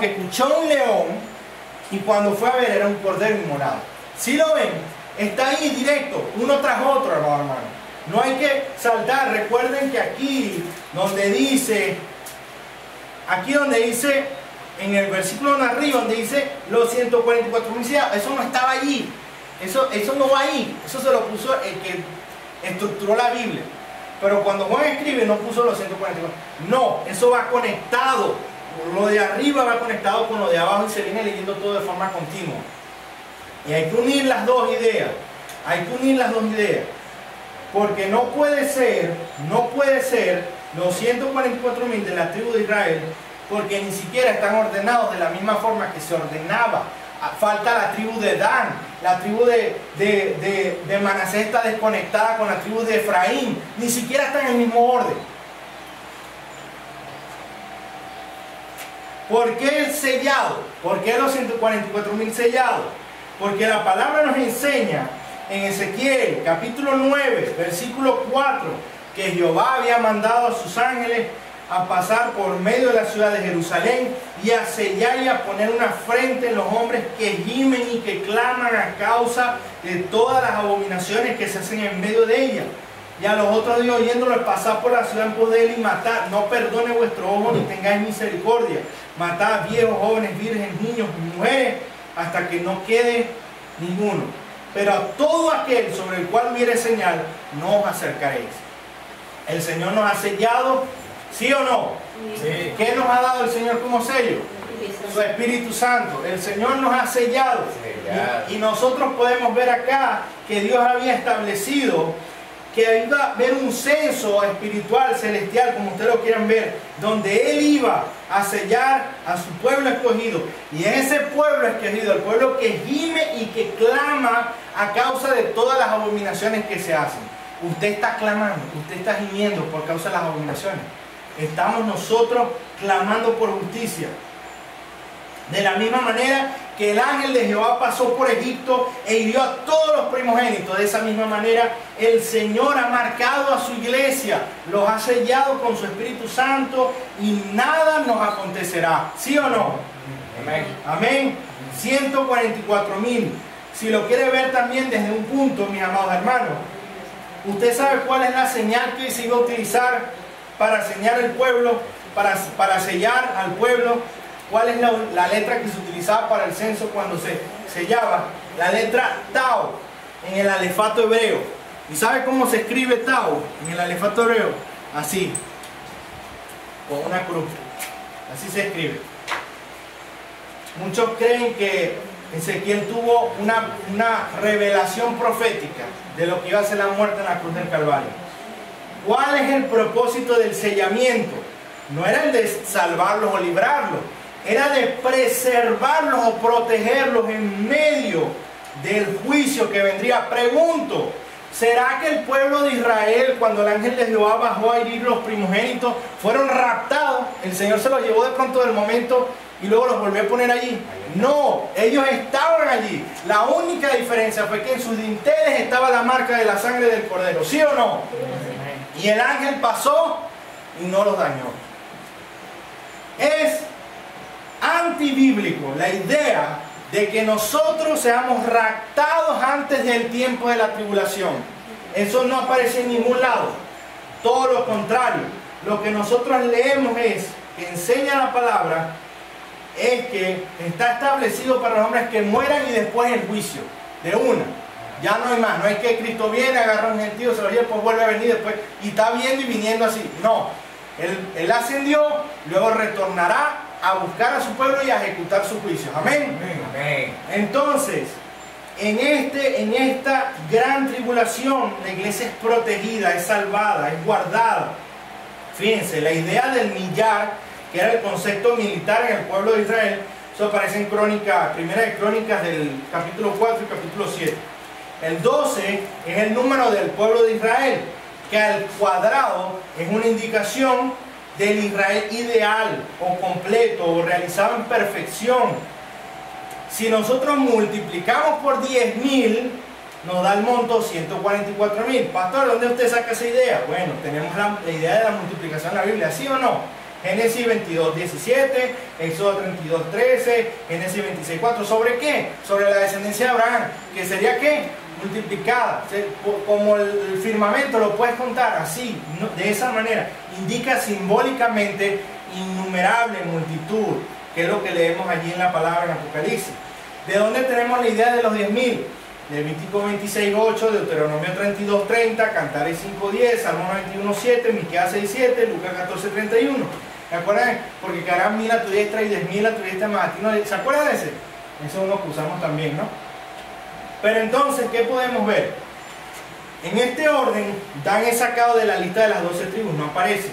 que escuchó un león, y cuando fue a ver era un cordero inmolado. Si lo ven, está ahí directo, uno tras otro, hermano. No hay que saltar. Recuerden que aquí donde dice, en el versículo de arriba, donde dice los 144.000, eso no estaba allí. Eso no va ahí. Eso se lo puso el que estructuró la Biblia. Pero cuando Juan escribe, no puso los 144. No, eso va conectado. Lo de arriba va conectado con lo de abajo y se viene leyendo todo de forma continua. Y hay que unir las dos ideas. Porque no puede ser los 144.000 de la tribu de Israel, porque ni siquiera están ordenados de la misma forma que se ordenaba. Falta la tribu de Dan, la tribu de Manasés está desconectada con la tribu de Efraín, ni siquiera está en el mismo orden. ¿Por qué el sellado? ¿Por qué los 144.000 sellados? Porque la palabra nos enseña en Ezequiel capítulo 9, versículo 4, que Jehová había mandado a sus ángeles a pasar por medio de la ciudad de Jerusalén y a sellar y a poner una frente en los hombres que gimen y que claman a causa de todas las abominaciones que se hacen en medio de ella. Y a los otros días oyéndolo pasar por la ciudad en pos de él y matar. No perdone vuestro ojo ni tengáis misericordia. Matad viejos, jóvenes, vírgenes, niños y mujeres hasta que no quede ninguno. Pero a todo aquel sobre el cual hubiere señal, no os acercaréis. El Señor nos ha sellado, ¿sí o no? Sí. ¿Qué nos ha dado el Señor como sello? Su Espíritu Santo. El Señor nos ha sellado. Y nosotros podemos ver acá que Dios había establecido que iba a haber un censo espiritual, celestial, como ustedes lo quieran ver, donde Él iba a sellar a su pueblo escogido. Y en ese pueblo escogido, el pueblo que gime y que clama a causa de todas las abominaciones que se hacen. Usted está clamando, usted está gimiendo por causa de las abominaciones. Estamos nosotros clamando por justicia. De la misma manera que el ángel de Jehová pasó por Egipto e hirió a todos los primogénitos, de esa misma manera el Señor ha marcado a su iglesia, los ha sellado con su Espíritu Santo y nada nos acontecerá. ¿Sí o no? Amén. Amén. 144.000. Si lo quiere ver también desde un punto, mis amados hermanos, ¿usted sabe cuál es la señal que se iba a utilizar para sellar el pueblo, para sellar al pueblo? ¿Cuál es la letra que se utilizaba para el censo cuando se sellaba? La letra Tau en el alefato hebreo. ¿Y sabe cómo se escribe Tau en el alefato hebreo? Así, con una cruz. Así se escribe. Muchos creen que Ezequiel tuvo una revelación profética de lo que iba a ser la muerte en la cruz del Calvario. ¿Cuál es el propósito del sellamiento? No era el de salvarlos o librarlos, era de preservarlos o protegerlos en medio del juicio que vendría. Pregunto, ¿será que el pueblo de Israel, cuando el ángel de Jehová bajó a herir los primogénitos, fueron raptados? El Señor se los llevó de pronto del momento y luego los volvió a poner allí. No, ellos estaban allí. La única diferencia fue que en sus dinteles estaba la marca de la sangre del Cordero. ¿Sí o no? Y el ángel pasó y no los dañó. Es antibíblico la idea de que nosotros seamos raptados antes del tiempo de la tribulación. Eso no aparece en ningún lado. Todo lo contrario. Lo que nosotros leemos es que enseña la palabra es que está establecido para los hombres que mueran y después el juicio. De una. Ya no hay más. No es que Cristo viene, agarra a un gentío, se lo lleva, después vuelve a venir después y está viendo y viniendo así. No. Él ascendió, luego retornará a buscar a su pueblo y a ejecutar sus juicios. Amén. Amén. Entonces, en esta gran tribulación, la iglesia es protegida, es salvada, es guardada. Fíjense, la idea del millar, que era el concepto militar en el pueblo de Israel, eso aparece en Primera de Crónicas del capítulo 4 y capítulo 7. El 12 es el número del pueblo de Israel, que al cuadrado es una indicación del Israel ideal o completo o realizado en perfección. Si nosotros multiplicamos por 10.000, nos da el monto 144.000. Pastor, ¿dónde usted saca esa idea? Bueno, tenemos la idea de la multiplicación en la Biblia, ¿sí o no? Génesis 22:17, Éxodo 32:13, Génesis 26:4. ¿Sobre qué? Sobre la descendencia de Abraham, que sería ¿qué? Multiplicada, como el firmamento lo puedes contar así, de esa manera, indica simbólicamente innumerable multitud, que es lo que leemos allí en la palabra en Apocalipsis. ¿De dónde tenemos la idea de los 10.000? Levítico 26:8, Deuteronomio 32:30, Cantares 5:10, Salmo 91:7, Miqueas 6:7, Lucas 14:31. ¿Se acuerdan? Porque caerán 1.000 a tu diestra y 10.000 a tu diestra más a ti. ¿Se acuerdan de ese? Eso es uno que usamos también, ¿no? Pero entonces, ¿qué podemos ver? En este orden, Dan es sacado de la lista de las 12 tribus, no aparece.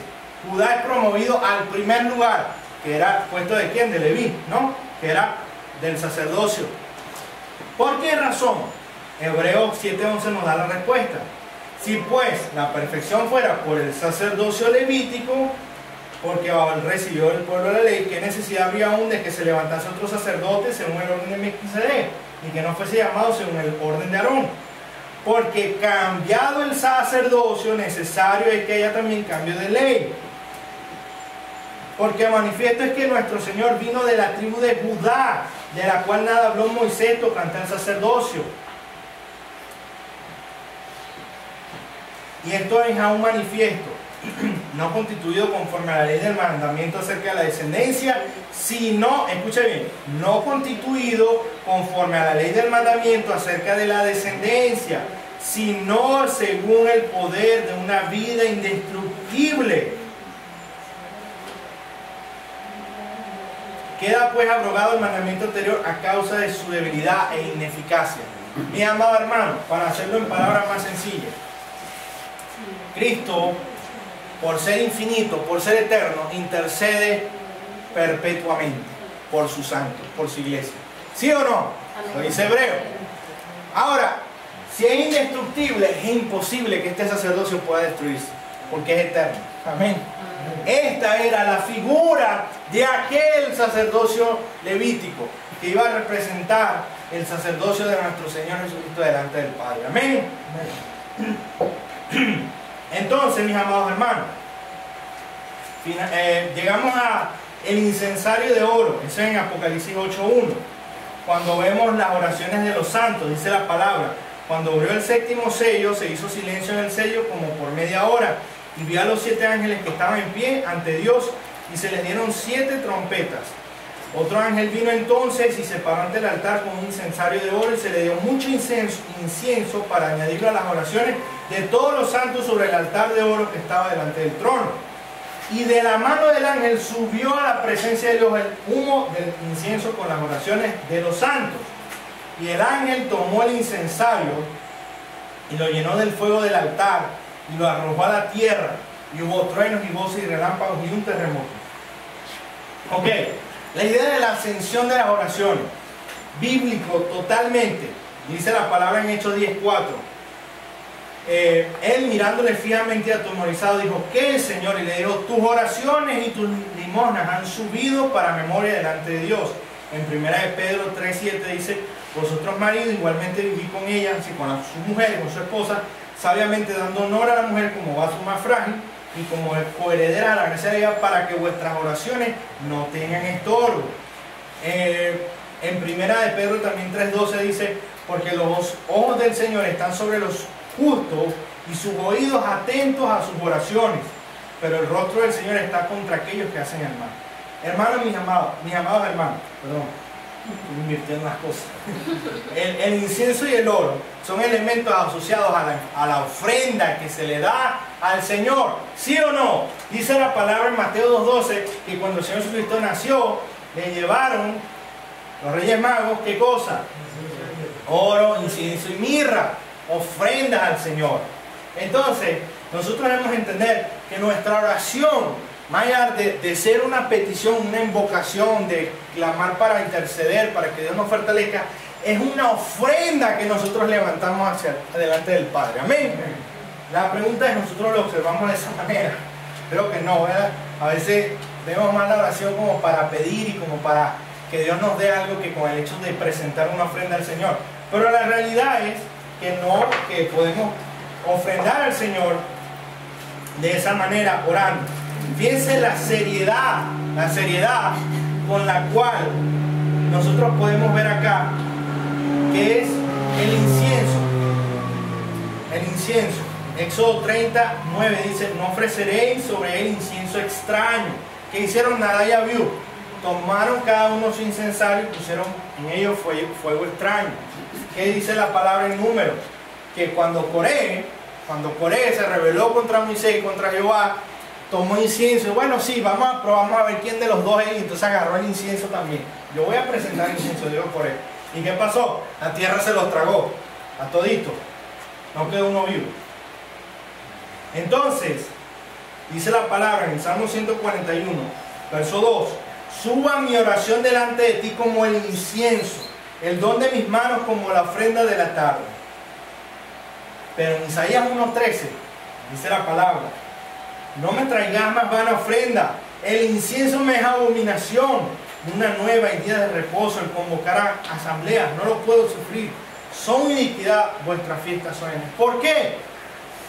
Judá es promovido al primer lugar, que era puesto de quién, de Leví, ¿no? Que era del sacerdocio. ¿Por qué razón? Hebreos 7:11 nos da la respuesta. Si pues la perfección fuera por el sacerdocio levítico, porque recibió el pueblo la ley, ¿qué necesidad habría aún de que se levantase otro sacerdote según el orden de Melquisedec, y que no fuese llamado según el orden de Aarón? Porque cambiado el sacerdocio, necesario es que haya también cambio de ley. Porque manifiesto es que nuestro Señor vino de la tribu de Judá, de la cual nada habló Moisés tocante al sacerdocio. Y esto es aún manifiesto, no constituido conforme a la ley del mandamiento acerca de la descendencia, sino, escucha bien, no constituido conforme a la ley del mandamiento acerca de la descendencia, sino según el poder de una vida indestructible. Queda pues abrogado el mandamiento anterior a causa de su debilidad e ineficacia. Mi amado hermano, para hacerlo en palabras más sencillas, Cristo, por ser infinito, por ser eterno, intercede perpetuamente por sus santos, por su iglesia. ¿Sí o no? Lo dice Hebreo. Ahora, si es indestructible, es imposible que este sacerdocio pueda destruirse, porque es eterno. Amén. Esta era la figura de aquel sacerdocio levítico que iba a representar el sacerdocio de nuestro Señor Jesucristo delante del Padre. Amén. Entonces, mis amados hermanos, llegamos a el incensario de oro. Eso es en Apocalipsis 8:1. Cuando vemos las oraciones de los santos, dice la palabra: cuando abrió el séptimo sello, se hizo silencio en el sello como por media hora, y vi a los 7 ángeles que estaban en pie ante Dios, y se les dieron 7 trompetas. Otro ángel vino entonces y se paró ante el altar con un incensario de oro, y se le dio mucho incienso para añadirlo a las oraciones de todos los santos sobre el altar de oro que estaba delante del trono. Y de la mano del ángel subió a la presencia de Dios el humo del incienso con las oraciones de los santos. Y el ángel tomó el incensario y lo llenó del fuego del altar y lo arrojó a la tierra, y hubo truenos y voces y relámpagos y un terremoto. Ok, la idea de la ascensión de las oraciones, bíblico totalmente, dice la palabra en Hechos 10:4. Él, mirándole fijamente y atemorizado, dijo: ¿qué, Señor? Y le dijo: tus oraciones y tus limosnas han subido para memoria delante de Dios. En 1 Pedro 3:7 dice: vosotros, maridos, igualmente viví con ella, así con su mujer, con su esposa, sabiamente dando honor a la mujer como vaso más frágil y como coheredera a la gracia de Dios, para que vuestras oraciones no tengan estorbo. En 1 Pedro también 3:12 dice: porque los ojos del Señor están sobre los justos y sus oídos atentos a sus oraciones, pero el rostro del Señor está contra aquellos que hacen el mal. Hermanos, mis amados hermanos, perdón, estoy invirtiendo las cosas. El incienso y el oro son elementos asociados a la ofrenda que se le da al Señor. ¿Sí o no? Dice la palabra en Mateo 2:12 que cuando el Señor Jesucristo nació, le llevaron los Reyes Magos, ¿qué cosa? Oro, incienso y mirra, ofrendas al Señor. Entonces, nosotros debemos entender que nuestra oración, más allá de ser una petición, una invocación, de clamar para interceder, para que Dios nos fortalezca, es una ofrenda que nosotros levantamos hacia delante del Padre. Amén. La pregunta es: ¿nosotros lo observamos de esa manera? Creo que no, ¿verdad? A veces vemos más la oración como para pedir y como para que Dios nos dé algo, que con el hecho de presentar una ofrenda al Señor. Pero la realidad es que no, que podemos ofrendar al Señor de esa manera, orando. Fíjense la seriedad con la cual nosotros podemos ver acá que es el incienso. El incienso. Éxodo 30:9 dice: no ofreceréis sobre él incienso extraño. ¿Qué hicieron Nadab y Abiú? Tomaron cada uno su incensario y pusieron en ellos fuego extraño. ¿Qué dice la palabra en Números? Que cuando Coré se rebeló contra Moisés y contra Jehová, tomó incienso. Bueno, sí, vamos a ver quién de los dos es. Y entonces agarró el incienso también. Yo voy a presentar el incienso, digo Coré. ¿Y qué pasó? La tierra se los tragó a todito. No quedó uno vivo. Entonces, dice la palabra en el Salmo 141, verso 2: suba mi oración delante de ti como el incienso, el don de mis manos como la ofrenda de la tarde. Pero en Isaías 1:13 dice la palabra: no me traigas más vana ofrenda, el incienso me es abominación, una nueva y día de reposo, el convocar a asambleas, no lo puedo sufrir. Son iniquidad vuestras fiestas solemnes. ¿Por qué?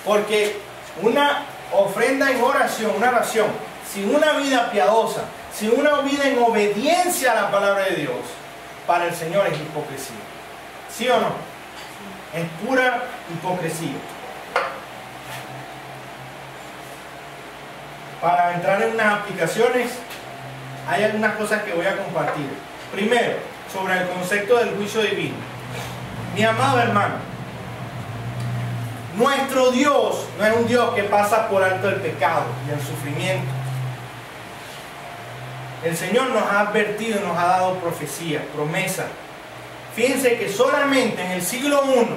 Porque una ofrenda en oración, una oración, sin una vida piadosa, sin una vida en obediencia a la palabra de Dios, para el Señor es hipocresía. ¿Sí o no? Es pura hipocresía. Para entrar en unas aplicaciones, hay algunas cosas que voy a compartir. Primero, sobre el concepto del juicio divino. Mi amado hermano, nuestro Dios no es un Dios que pasa por alto el pecado y el sufrimiento. El Señor nos ha advertido, nos ha dado profecía, promesa. Fíjense que solamente en el siglo I,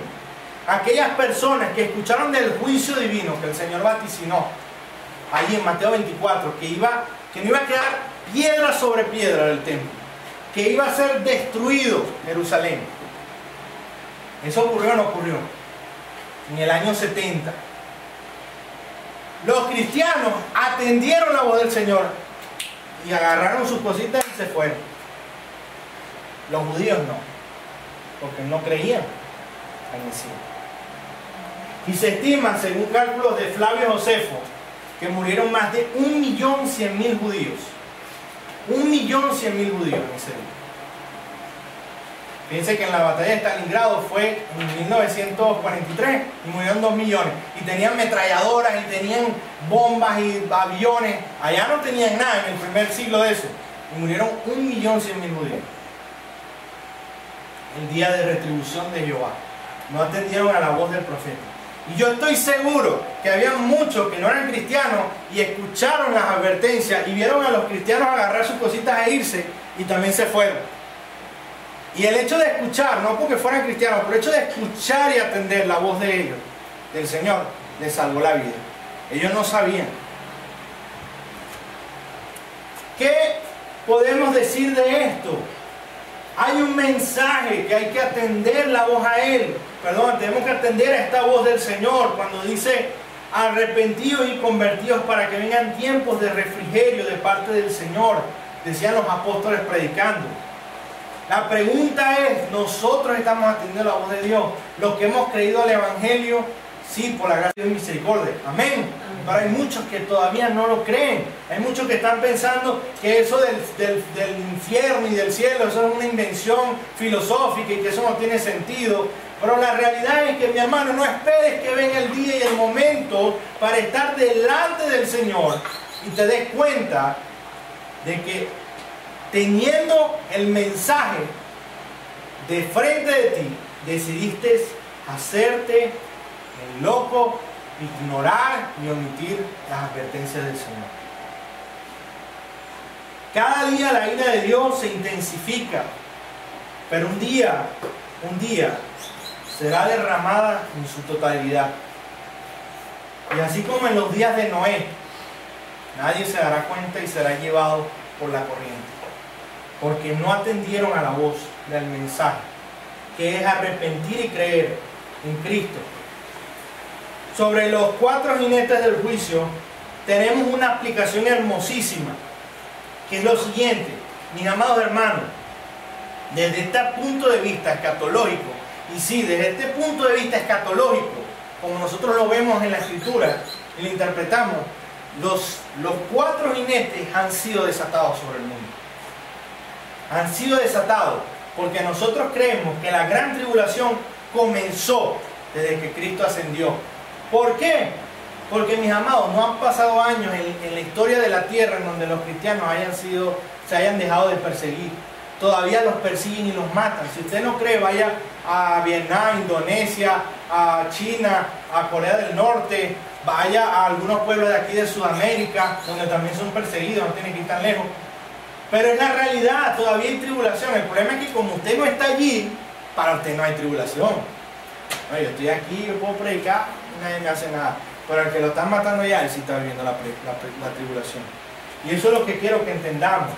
aquellas personas que escucharon del juicio divino que el Señor vaticinó, allí en Mateo 24, que no iba a quedar piedra sobre piedra del templo, que iba a ser destruido Jerusalén. ¿Eso ocurrió o no ocurrió? En el año 70. Los cristianos atendieron la voz del Señor y agarraron sus cositas y se fueron. Los judíos no, porque no creían en Mesías. Y se estima, según cálculos de Flavio Josefo, que murieron más de 1.100.000 judíos. 1.100.000 judíos en ese día. Fíjense que en la batalla de Stalingrado fue en 1943 y murieron 2 millones. Y tenían metralladoras y tenían bombas y aviones. Allá no tenían nada en el primer siglo de eso. Y murieron 1.100.000 judíos. El día de retribución de Jehová. No atendieron a la voz del profeta. Y yo estoy seguro que había muchos que no eran cristianos y escucharon las advertencias y vieron a los cristianos agarrar sus cositas e irse y también se fueron. Y el hecho de escuchar, no porque fueran cristianos, pero el hecho de escuchar y atender la voz de ellos, del Señor, les salvó la vida. Ellos no sabían. ¿Qué podemos decir de esto? Hay un mensaje que hay que atender la voz a Él. Perdón, tenemos que atender a esta voz del Señor cuando dice: arrepentidos y convertidos para que vengan tiempos de refrigerio de parte del Señor, decían los apóstoles predicando. La pregunta es: ¿nosotros estamos atendiendo la voz de Dios? Los que hemos creído al Evangelio, sí, por la gracia y misericordia. Amén. Pero hay muchos que todavía no lo creen. Hay muchos que están pensando que eso del infierno y del cielo, eso es una invención filosófica y que eso no tiene sentido. Pero la realidad es que, mi hermano, no esperes que venga el día y el momento para estar delante del Señor y te des cuenta de que teniendo el mensaje de frente de ti, decidiste hacerte el loco, ignorar y omitir las advertencias del Señor. Cada día la ira de Dios se intensifica, pero un día será derramada en su totalidad. Y así como en los días de Noé, nadie se dará cuenta y será llevado por la corriente, porque no atendieron a la voz del mensaje, que es arrepentir y creer en Cristo. Sobre los 4 jinetes del juicio tenemos una aplicación hermosísima, que es lo siguiente: mis amados hermanos, desde este punto de vista escatológico, y sí, desde este punto de vista escatológico, como nosotros lo vemos en la Escritura y lo interpretamos, los 4 jinetes han sido desatados sobre el mundo. Han sido desatados porque nosotros creemos que la gran tribulación comenzó desde que Cristo ascendió. ¿Por qué? Porque, mis amados, no han pasado años en la historia de la tierra en donde los cristianos se hayan dejado de perseguir. Todavía los persiguen y los matan. Si usted no cree, vaya a Vietnam, Indonesia, a China, a Corea del Norte, vaya a algunos pueblos de aquí de Sudamérica, donde también son perseguidos, no tienen que ir tan lejos. Pero es la realidad, todavía hay tribulación. El problema es que como usted no está allí, para usted no hay tribulación. No, yo estoy aquí, yo puedo predicar, nadie me hace nada. Pero el que lo están matando ya, él sí está viviendo la tribulación. Y eso es lo que quiero que entendamos.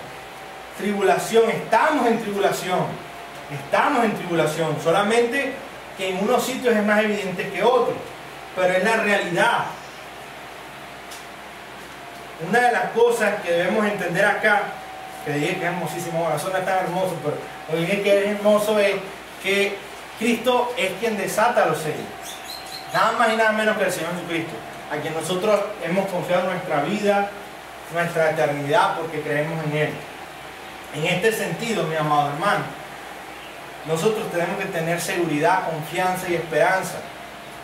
Tribulación, estamos en tribulación. estamos en tribulación, solamente que en unos sitios es más evidente que otros, pero es la realidad. Una de las cosas que debemos entender acá, que dije que es hermosísimo, bueno, eso no es tan hermoso, pero lo que dije que es hermoso es que Cristo es quien desata los sellos. Nada más y nada menos que el Señor Jesucristo, a quien nosotros hemos confiado nuestra vida, nuestra eternidad, porque creemos en Él. En este sentido, mi amado hermano, nosotros tenemos que tener seguridad, confianza y esperanza,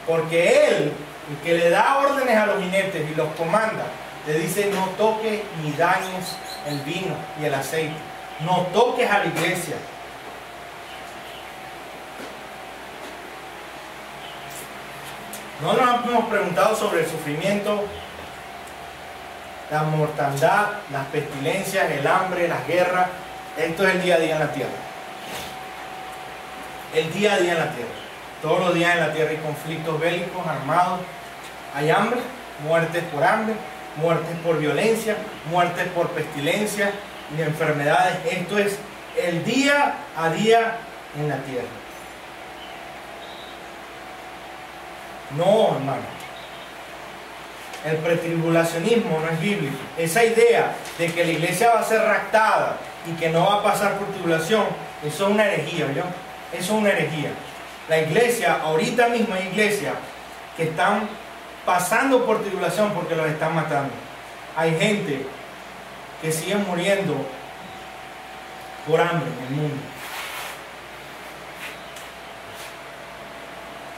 porque Él, el que le da órdenes a los jinetes y los comanda, le dice: no toques ni dañes el vino y el aceite, no toques a la iglesia. No nos hemos preguntado sobre el sufrimiento, la mortandad, las pestilencias, el hambre, las guerras. Esto es el día a día en la tierra. El día a día en la tierra. Todos los días en la tierra hay conflictos bélicos, armados. Hay hambre, muertes por hambre, muertes por violencia, muertes por pestilencia y enfermedades. Esto es el día a día en la tierra. No, hermano. El pretribulacionismo no es bíblico. Esa idea de que la iglesia va a ser raptada y que no va a pasar por tribulación, eso es una herejía, ¿yo? Eso es una herejía. La iglesia, ahorita mismo hay iglesias que están pasando por tribulación porque los están matando. Hay gente que sigue muriendo por hambre en el mundo.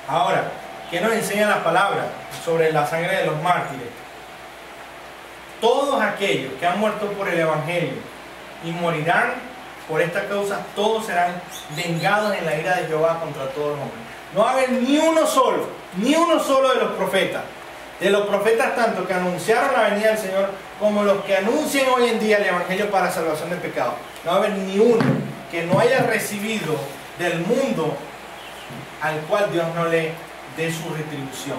Ahora, ¿qué nos enseña la palabra sobre la sangre de los mártires? Todos aquellos que han muerto por el evangelio y morirán por esta causa, todos serán vengados en la ira de Jehová contra todos los hombres. No va a haber ni uno solo de los profetas. De los profetas tanto que anunciaron la venida del Señor como los que anuncian hoy en día el evangelio para salvación del pecado. No va a haber ni uno que no haya recibido del mundo al cual Dios no le dé su retribución.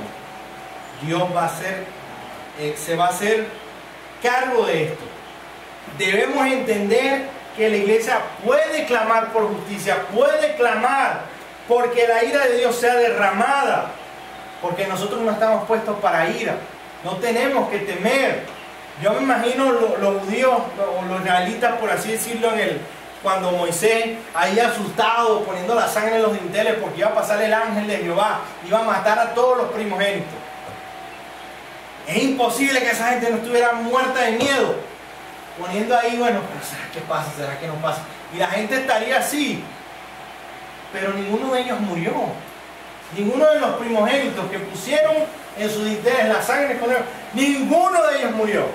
Dios va a ser, se va a hacer cargo de esto. Debemos entender que la iglesia puede clamar por justicia, puede clamar porque la ira de Dios sea derramada, porque nosotros no estamos puestos para ira, no tenemos que temer. Yo me imagino los judíos o los israelitas, por así decirlo, cuando Moisés ahí asustado, poniendo la sangre en los dinteles porque iba a pasar el ángel de Jehová, iba a matar a todos los primogénitos. Es imposible que esa gente no estuviera muerta de miedo, poniendo ahí, bueno, ¿será que pasa? ¿Será que no pasa? Y la gente estaría así, pero ninguno de ellos murió. Ninguno de los primogénitos que pusieron en sus dinteles la sangre con ellos, ninguno de ellos murió.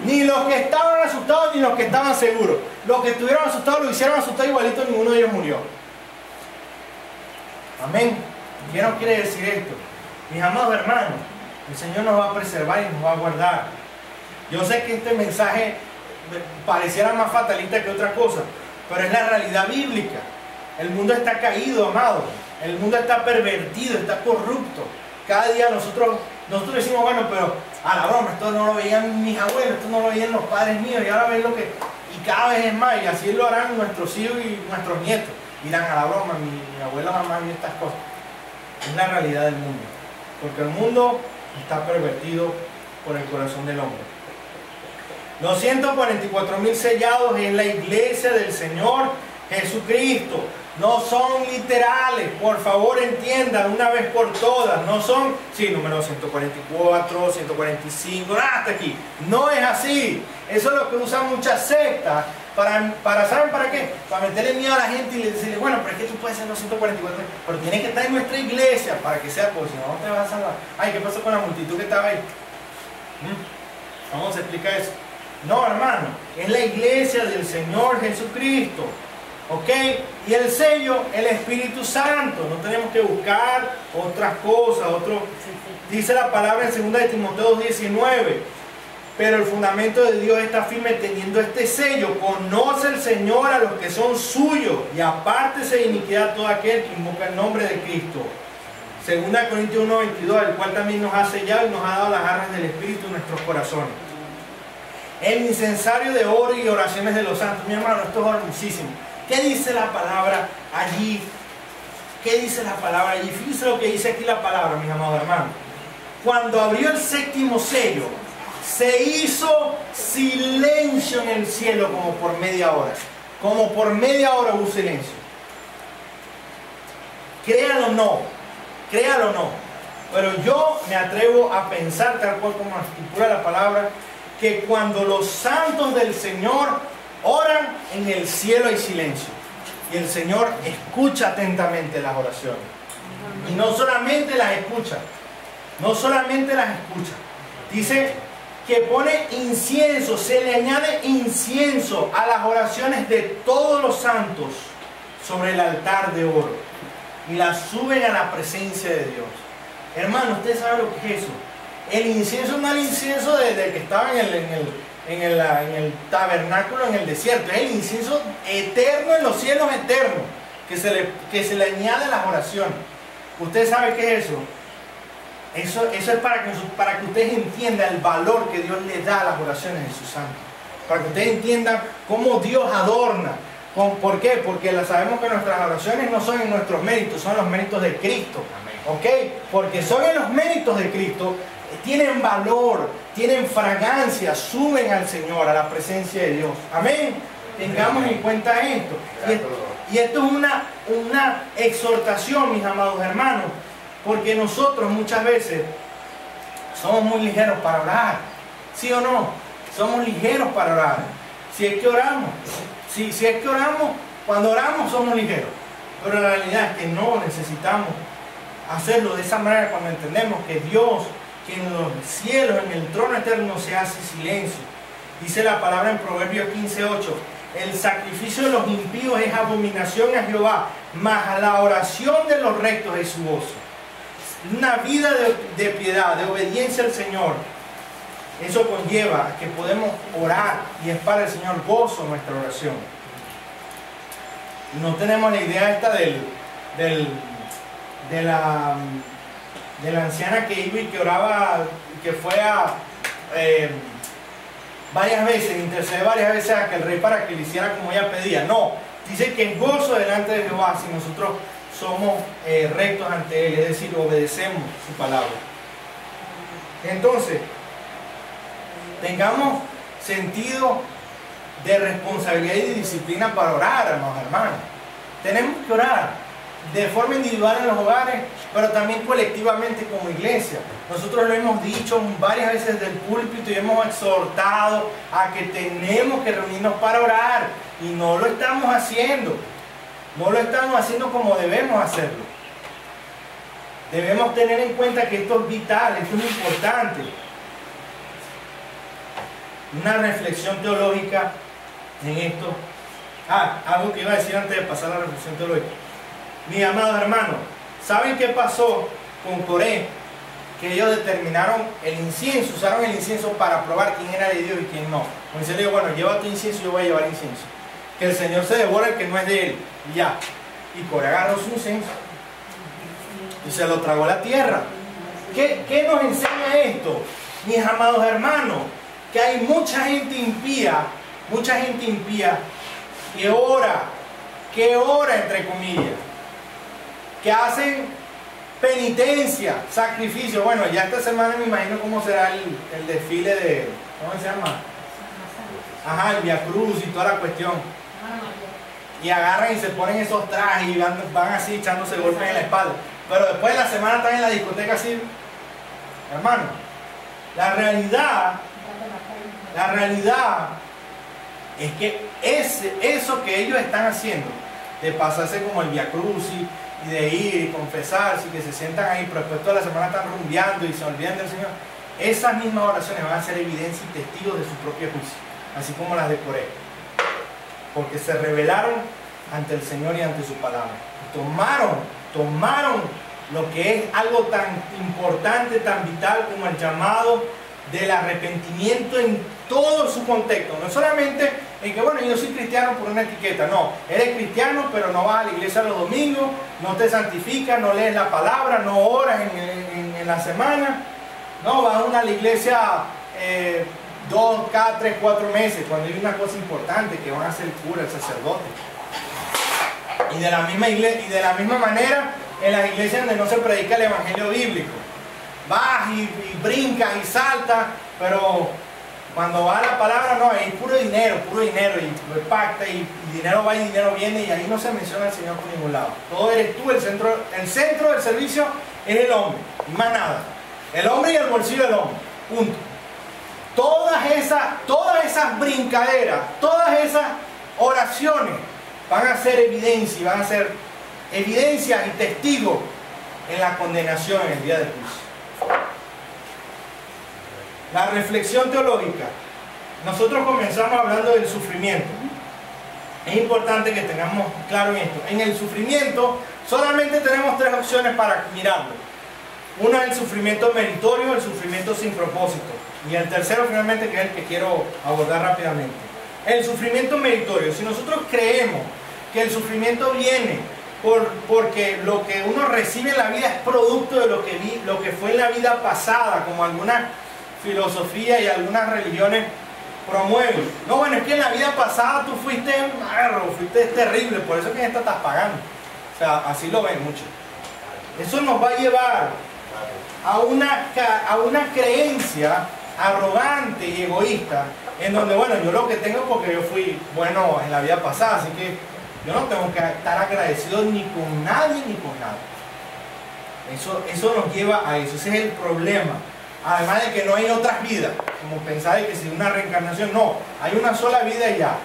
Ni los que estaban asustados ni los que estaban seguros. Los que estuvieron asustados lo hicieron asustado igualito, ninguno de ellos murió. Amén. ¿Qué nos quiere decir esto? Mis amados hermanos, el Señor nos va a preservar y nos va a guardar. Yo sé que este mensaje pareciera más fatalista que otra cosa, pero es la realidad bíblica. El mundo está caído, amado. El mundo está pervertido, está corrupto. Cada día nosotros decimos, bueno, pero a la broma, esto no lo veían mis abuelos, esto no lo veían los padres míos, y ahora ven lo que... Y cada vez es más, y así lo harán nuestros hijos y nuestros nietos. Dirán, a la broma, mi abuelo jamás vio estas cosas. Es la realidad del mundo. Porque el mundo está pervertido por el corazón del hombre. Los 144,000 sellados es la iglesia del Señor Jesucristo. No son literales, por favor entiendan una vez por todas. No son, sí, número 144, 145, hasta aquí. No es así. Eso es lo que usan muchas sectas ¿saben para qué? Para meterle miedo a la gente y decirle, bueno, pero es que tú puedes ser los 144, pero tienes que estar en nuestra iglesia para que sea, porque si no, no te vas a salvar. Ay, ¿qué pasó con la multitud que estaba ahí? ¿Cómo se explica eso? No, hermano, es la iglesia del Señor Jesucristo. ¿Ok? Y el sello, el Espíritu Santo. No tenemos que buscar otras cosas. Dice la palabra en 2 de Timoteo 19. Pero el fundamento de Dios está firme teniendo este sello. Conoce el Señor a los que son suyos y apártese de iniquidad todo aquel que invoca el nombre de Cristo. 2 Corintios 1:22, el cual también nos ha sellado y nos ha dado las arras del Espíritu en nuestros corazones. El incensario de oro y oraciones de los santos. Mi hermano, esto es hermosísimo. ¿Qué dice la palabra allí? ¿Qué dice la palabra allí? Fíjense lo que dice aquí la palabra, mis amados hermanos. Cuando abrió el séptimo sello, se hizo silencio en el cielo como por media hora. Como por media hora hubo silencio. Créalo o no, créalo o no. Pero yo me atrevo a pensar, tal cual como estipula la palabra, que cuando los santos del Señor oran, en el cielo hay silencio. Y el Señor escucha atentamente las oraciones. Y no solamente las escucha, no solamente las escucha. Dice que pone incienso, se le añade incienso a las oraciones de todos los santos sobre el altar de oro. Y las suben a la presencia de Dios. Hermano, ¿usted sabe lo que es eso? El incienso no es el incienso de que estaba en el tabernáculo en el desierto. Es el incienso eterno en los cielos eternos que se le añade a las oraciones. ¿Usted sabe qué es eso? Eso es para que ustedes entiendan el valor que Dios le da a las oraciones de sus santos. Para que ustedes entiendan cómo Dios adorna. ¿Por qué? Porque sabemos que nuestras oraciones no son en nuestros méritos, son los méritos de Cristo. ¿Ok? Porque son en los méritos de Cristo, tienen valor, tienen fragancia, suben al Señor, a la presencia de Dios. Amén. Tengamos en cuenta esto. Y esto es una exhortación, mis amados hermanos, porque nosotros muchas veces somos muy ligeros para orar. ¿Sí o no? Somos ligeros para orar. Si es que oramos, si es que oramos, cuando oramos somos ligeros. Pero la realidad es que no necesitamos hacerlo de esa manera cuando entendemos que Dios, que en los cielos, en el trono eterno se hace silencio. Dice la palabra en Proverbios 15:8, el sacrificio de los impíos es abominación a Jehová, mas a la oración de los rectos es su gozo. Una vida de piedad, de obediencia al Señor, eso conlleva que podemos orar y es para el Señor gozo nuestra oración. No tenemos la idea esta de la anciana que iba y que oraba, que fue a varias veces, intercede varias veces a que el rey para que le hiciera como ella pedía. No, dice que es gozo delante de Jehová si nosotros somos rectos ante Él, es decir, obedecemos su palabra. Entonces, tengamos sentido de responsabilidad y de disciplina para orar, hermanos. Tenemos que orar de forma individual en los hogares, pero también colectivamente como iglesia. Nosotros lo hemos dicho varias veces del púlpito y hemos exhortado a que tenemos que reunirnos para orar y no lo estamos haciendo. No lo estamos haciendo como debemos hacerlo. Debemos tener en cuenta que esto es vital, esto es importante. Una reflexión teológica en esto. Algo que iba a decir antes de pasar a la reflexión teológica. Mis amados hermanos, ¿saben qué pasó con Coré? Que ellos determinaron el incienso, usaron el incienso para probar quién era de Dios y quién no. Entonces le digo, bueno, lleva tu incienso y yo voy a llevar incienso. Que el Señor se devora el que no es de él. Y ya. Y Coré agarró su incienso y se lo tragó la tierra. ¿Qué nos enseña esto? Mis amados hermanos, que hay mucha gente impía que ora entre comillas, que hacen penitencia, sacrificio. Bueno, ya esta semana me imagino cómo será el desfile de, ¿cómo se llama? Ajá, el Via Cruz y toda la cuestión. Y agarran y se ponen esos trajes y van así echándose golpes en la espalda. Pero después de la semana están en la discoteca así. Hermano, la realidad es que eso que ellos están haciendo, de pasarse como el Via Crucis y de ir y confesarse y que se sientan ahí, pero después toda la semana están rumbeando y se olvidan del Señor, esas mismas oraciones van a ser evidencia y testigos de su propio juicio, así como las de Coré, porque se rebelaron ante el Señor y ante su palabra. Tomaron lo que es algo tan importante, tan vital como el llamado del arrepentimiento en todo su contexto, no solamente en que, bueno, yo soy cristiano por una etiqueta. No, eres cristiano pero no vas a la iglesia los domingos, no te santificas, no lees la palabra, no oras en la semana, no, vas a la iglesia cada 3, 4 meses, cuando hay una cosa importante que van a hacer el cura, el sacerdote. Y de la misma manera, en las iglesias donde no se predica el evangelio bíblico, vas y brincas y saltas, pero cuando va la palabra, no, hay puro dinero, y pacta, y dinero va y dinero viene, y ahí no se menciona al Señor por ningún lado. Todo eres tú, el centro del servicio es el hombre, y más nada. El hombre y el bolsillo del hombre, punto. Todas esas brincaderas, todas esas oraciones van a ser evidencia, y testigos en la condenación en el día del juicio. La reflexión teológica. Nosotros comenzamos hablando del sufrimiento. Es importante que tengamos claro en esto. En el sufrimiento solamente tenemos tres opciones para mirarlo. Uno es el sufrimiento meritorio, el sufrimiento sin propósito. Y el tercero finalmente, que es el que quiero abordar rápidamente. El sufrimiento meritorio. Si nosotros creemos que el sufrimiento viene porque lo que uno recibe en la vida es producto de lo que fue en la vida pasada, como algunas filosofías y algunas religiones promueven. No, bueno, es que en la vida pasada tú fuiste malo, fuiste terrible, por eso que en esta estás pagando. O sea, así lo ven muchos. Eso nos va a llevar a una creencia arrogante y egoísta, en donde, bueno, yo lo que tengo porque yo fui bueno en la vida pasada, así que yo no tengo que estar agradecido ni con nadie ni con nada. Eso nos lleva a eso, ese es el problema. Además de que no hay otras vidas, como pensáis que si una reencarnación, no, hay una sola vida y ya.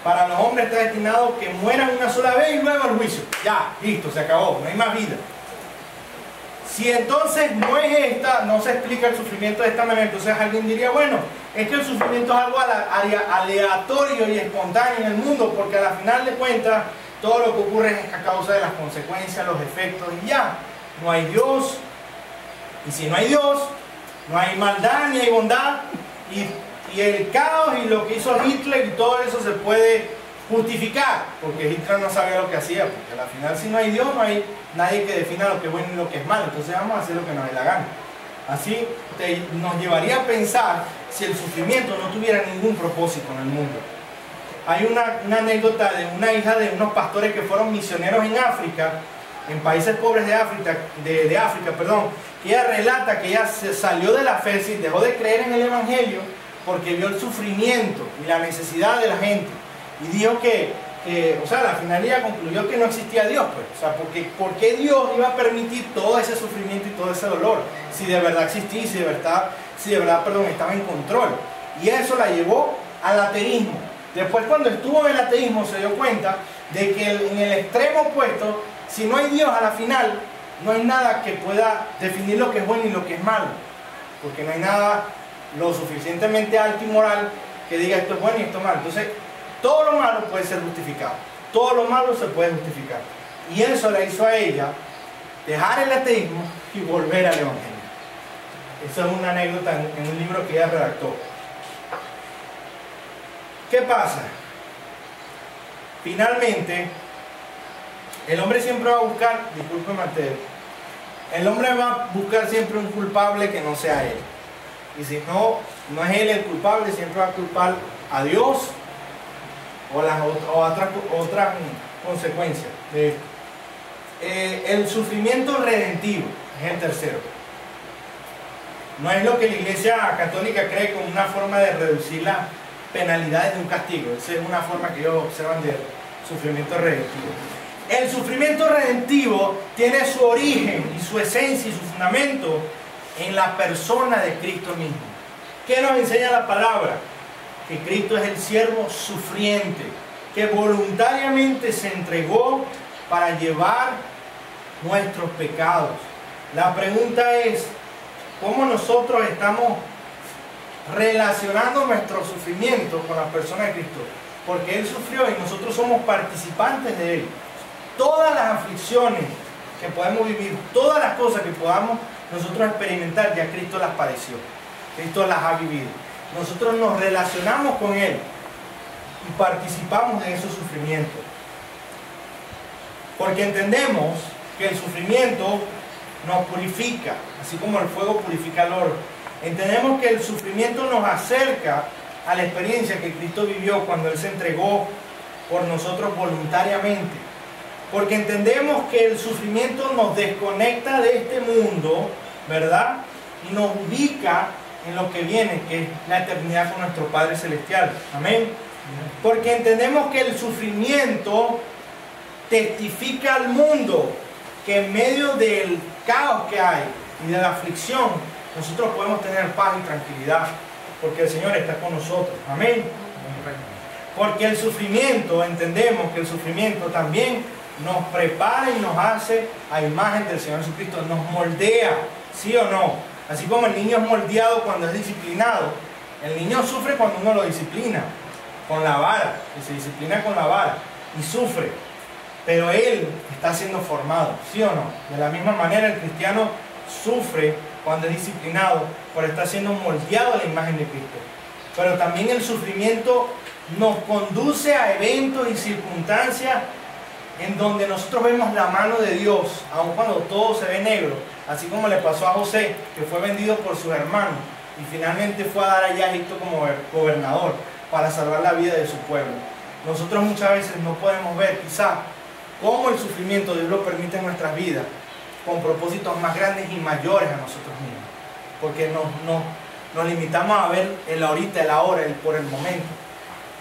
Para los hombres está destinado que mueran una sola vez y luego el juicio. Ya, listo, se acabó, no hay más vida. Si entonces no es esta, no se explica el sufrimiento de esta manera, entonces alguien diría, bueno, es que el sufrimiento es algo aleatorio y espontáneo en el mundo, porque a la final de cuentas todo lo que ocurre es a causa de las consecuencias, los efectos y ya. No hay Dios, y si no hay Dios, no hay maldad ni hay bondad, y el caos y lo que hizo Hitler y todo eso se puede justificar, porque Hitler no sabía lo que hacía, porque al final si no hay Dios no hay nadie que defina lo que es bueno y lo que es malo, entonces vamos a hacer lo que nos dé la gana. Así nos llevaría a pensar si el sufrimiento no tuviera ningún propósito en el mundo. Hay una anécdota de una hija de unos pastores que fueron misioneros en África, en países pobres de África, que ella relata que ella se salió de la fe, dejó de creer en el Evangelio porque vio el sufrimiento y la necesidad de la gente, y dijo que o sea, la finalidad concluyó que no existía Dios, pues. O sea, ¿por qué Dios iba a permitir todo ese sufrimiento y todo ese dolor? Si de verdad existía, si de verdad, estaba en control. Y eso la llevó al ateísmo. Después, cuando estuvo en el ateísmo, se dio cuenta de que en el extremo opuesto, si no hay Dios, a la final no hay nada que pueda definir lo que es bueno y lo que es malo, porque no hay nada lo suficientemente alto y moral que diga esto es bueno y esto es malo. Entonces todo lo malo puede ser justificado, todo lo malo se puede justificar, y eso le hizo a ella dejar el ateísmo y volver al Evangelio. Esa es una anécdota en un libro que ella redactó. ¿Qué pasa? Finalmente el hombre siempre va a buscar, disculpe Mateo, el hombre va a buscar siempre un culpable que no sea él. Y si no es él el culpable, siempre va a culpar a Dios o otras consecuencias de esto. El sufrimiento redentivo es el tercero. No es lo que la Iglesia Católica cree como una forma de reducir las penalidades de un castigo. Esa es una forma que ellos observan de sufrimiento redentivo. El sufrimiento redentivo tiene su origen y su esencia y su fundamento en la persona de Cristo mismo. ¿Qué nos enseña la palabra? Que Cristo es el siervo sufriente, que voluntariamente se entregó para llevar nuestros pecados. La pregunta es, ¿cómo nosotros estamos relacionando nuestro sufrimiento con la persona de Cristo? Porque Él sufrió y nosotros somos participantes de Él. Todas las aflicciones que podemos vivir, todas las cosas que podamos nosotros experimentar, ya Cristo las padeció, Cristo las ha vivido. Nosotros nos relacionamos con Él y participamos de esos sufrimientos, porque entendemos que el sufrimiento nos purifica, así como el fuego purifica el oro. Entendemos que el sufrimiento nos acerca a la experiencia que Cristo vivió cuando Él se entregó por nosotros voluntariamente. Porque entendemos que el sufrimiento nos desconecta de este mundo, ¿verdad? Y nos ubica en lo que viene, que es la eternidad con nuestro Padre Celestial. Amén. Porque entendemos que el sufrimiento testifica al mundo que en medio del caos que hay y de la aflicción, nosotros podemos tener paz y tranquilidad, porque el Señor está con nosotros. Amén. Porque el sufrimiento, entendemos que el sufrimiento también nos prepara y nos hace a imagen del Señor Jesucristo, nos moldea, ¿sí o no? Así como el niño es moldeado cuando es disciplinado, el niño sufre cuando uno lo disciplina con la vara, que se disciplina con la vara y sufre, pero él está siendo formado, ¿sí o no? De la misma manera el cristiano sufre cuando es disciplinado, pero está siendo moldeado a la imagen de Cristo. Pero también el sufrimiento nos conduce a eventos y circunstancias en donde nosotros vemos la mano de Dios, aun cuando todo se ve negro, así como le pasó a José, que fue vendido por sus hermanos y finalmente fue a dar allá a Egipto como gobernador para salvar la vida de su pueblo. Nosotros muchas veces no podemos ver quizá cómo el sufrimiento Dios lo permite en nuestras vidas con propósitos más grandes y mayores a nosotros mismos, porque nos limitamos a ver el ahorita, el ahora, el por el momento,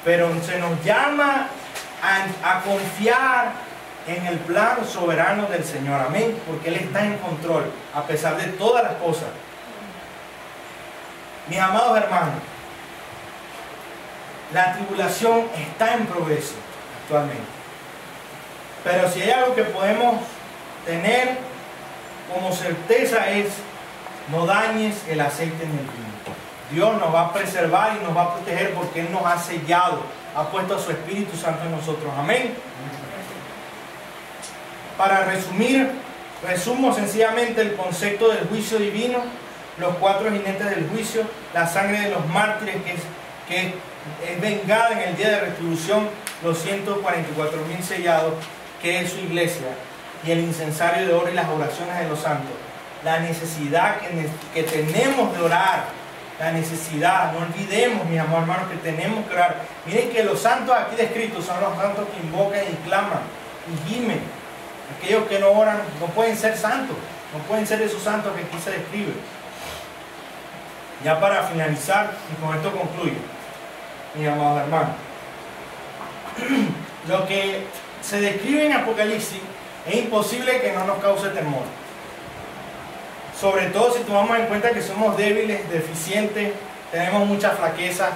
pero se nos llama a confiar en el plan soberano del Señor. Amén, porque Él está en control a pesar de todas las cosas. Mis amados hermanos, la tribulación está en progreso actualmente, pero si hay algo que podemos tener como certeza es: no dañes el aceite en el vino. Dios nos va a preservar y nos va a proteger porque Él nos ha sellado, ha puesto a su Espíritu Santo en nosotros. Amén. Para resumir, resumo sencillamente el concepto del juicio divino, los 4 jinetes del juicio, la sangre de los mártires que es vengada en el día de retribución, los 144.000 sellados, que es su iglesia, y el incensario de oro y las oraciones de los santos. La necesidad que tenemos de orar, la necesidad, no olvidemos, mis amados hermanos, que tenemos que orar. Miren que los santos aquí descritos son los santos que invocan y claman y gimen. Aquellos que no oran no pueden ser santos, no pueden ser esos santos que aquí se describe. Ya para finalizar, y con esto concluyo, mis amados hermanos, lo que se describe en Apocalipsis es imposible que no nos cause temor. Sobre todo si tomamos en cuenta que somos débiles, deficientes, tenemos mucha flaqueza.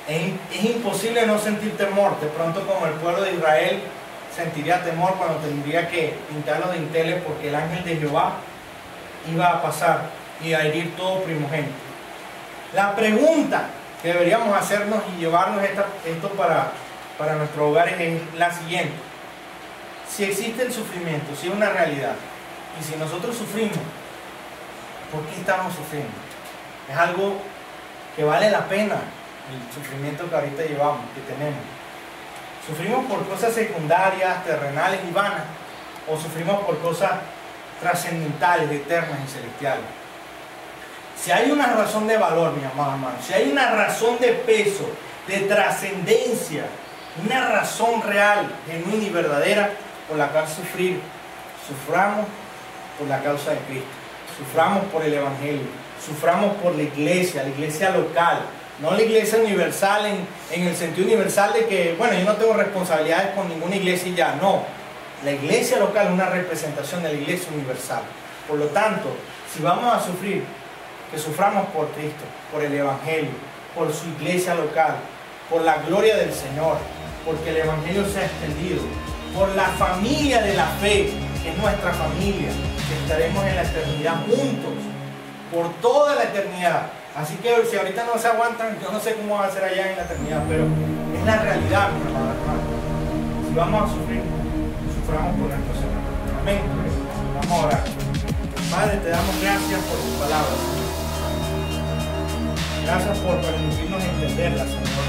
Es imposible no sentir temor. De pronto, como el pueblo de Israel sentiría temor cuando tendría que pintar los dinteles, porque el ángel de Jehová iba a pasar y a herir todo primogénito. La pregunta que deberíamos hacernos y llevarnos esto para nuestros hogares es la siguiente: si existe el sufrimiento, si es una realidad, y si nosotros sufrimos, ¿por qué estamos sufriendo? Es algo que vale la pena el sufrimiento que ahorita llevamos, que tenemos. ¿Sufrimos por cosas secundarias, terrenales y vanas? ¿O sufrimos por cosas trascendentales, eternas y celestiales? Si hay una razón de valor, mis amados hermanos, si hay una razón de peso, de trascendencia, una razón real, genuina y verdadera por la cual suframos por la causa de Cristo, suframos por el Evangelio, suframos por la iglesia local, no la iglesia universal en el sentido universal de que, bueno, yo no tengo responsabilidades con ninguna iglesia y ya, no. La iglesia local es una representación de la iglesia universal. Por lo tanto, si vamos a sufrir, que suframos por Cristo, por el Evangelio, por su iglesia local, por la gloria del Señor, porque el Evangelio se ha extendido, por la familia de la fe, que es nuestra familia, que estaremos en la eternidad juntos, por toda la eternidad. Así que si ahorita no se aguantan, yo no sé cómo va a ser allá en la eternidad, pero es la realidad, mi hermano. Si vamos a sufrir, suframos por nuestro Señor. Amén. Vamos a orar. Padre, te damos gracias por tus palabras. Gracias por permitirnos entenderlas, Señor.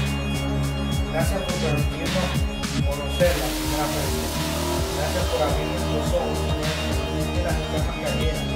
Gracias por permitirnos conocerlas, Señor. Gracias por abrir nuestros ojos, Señor, que las cajas cayeran.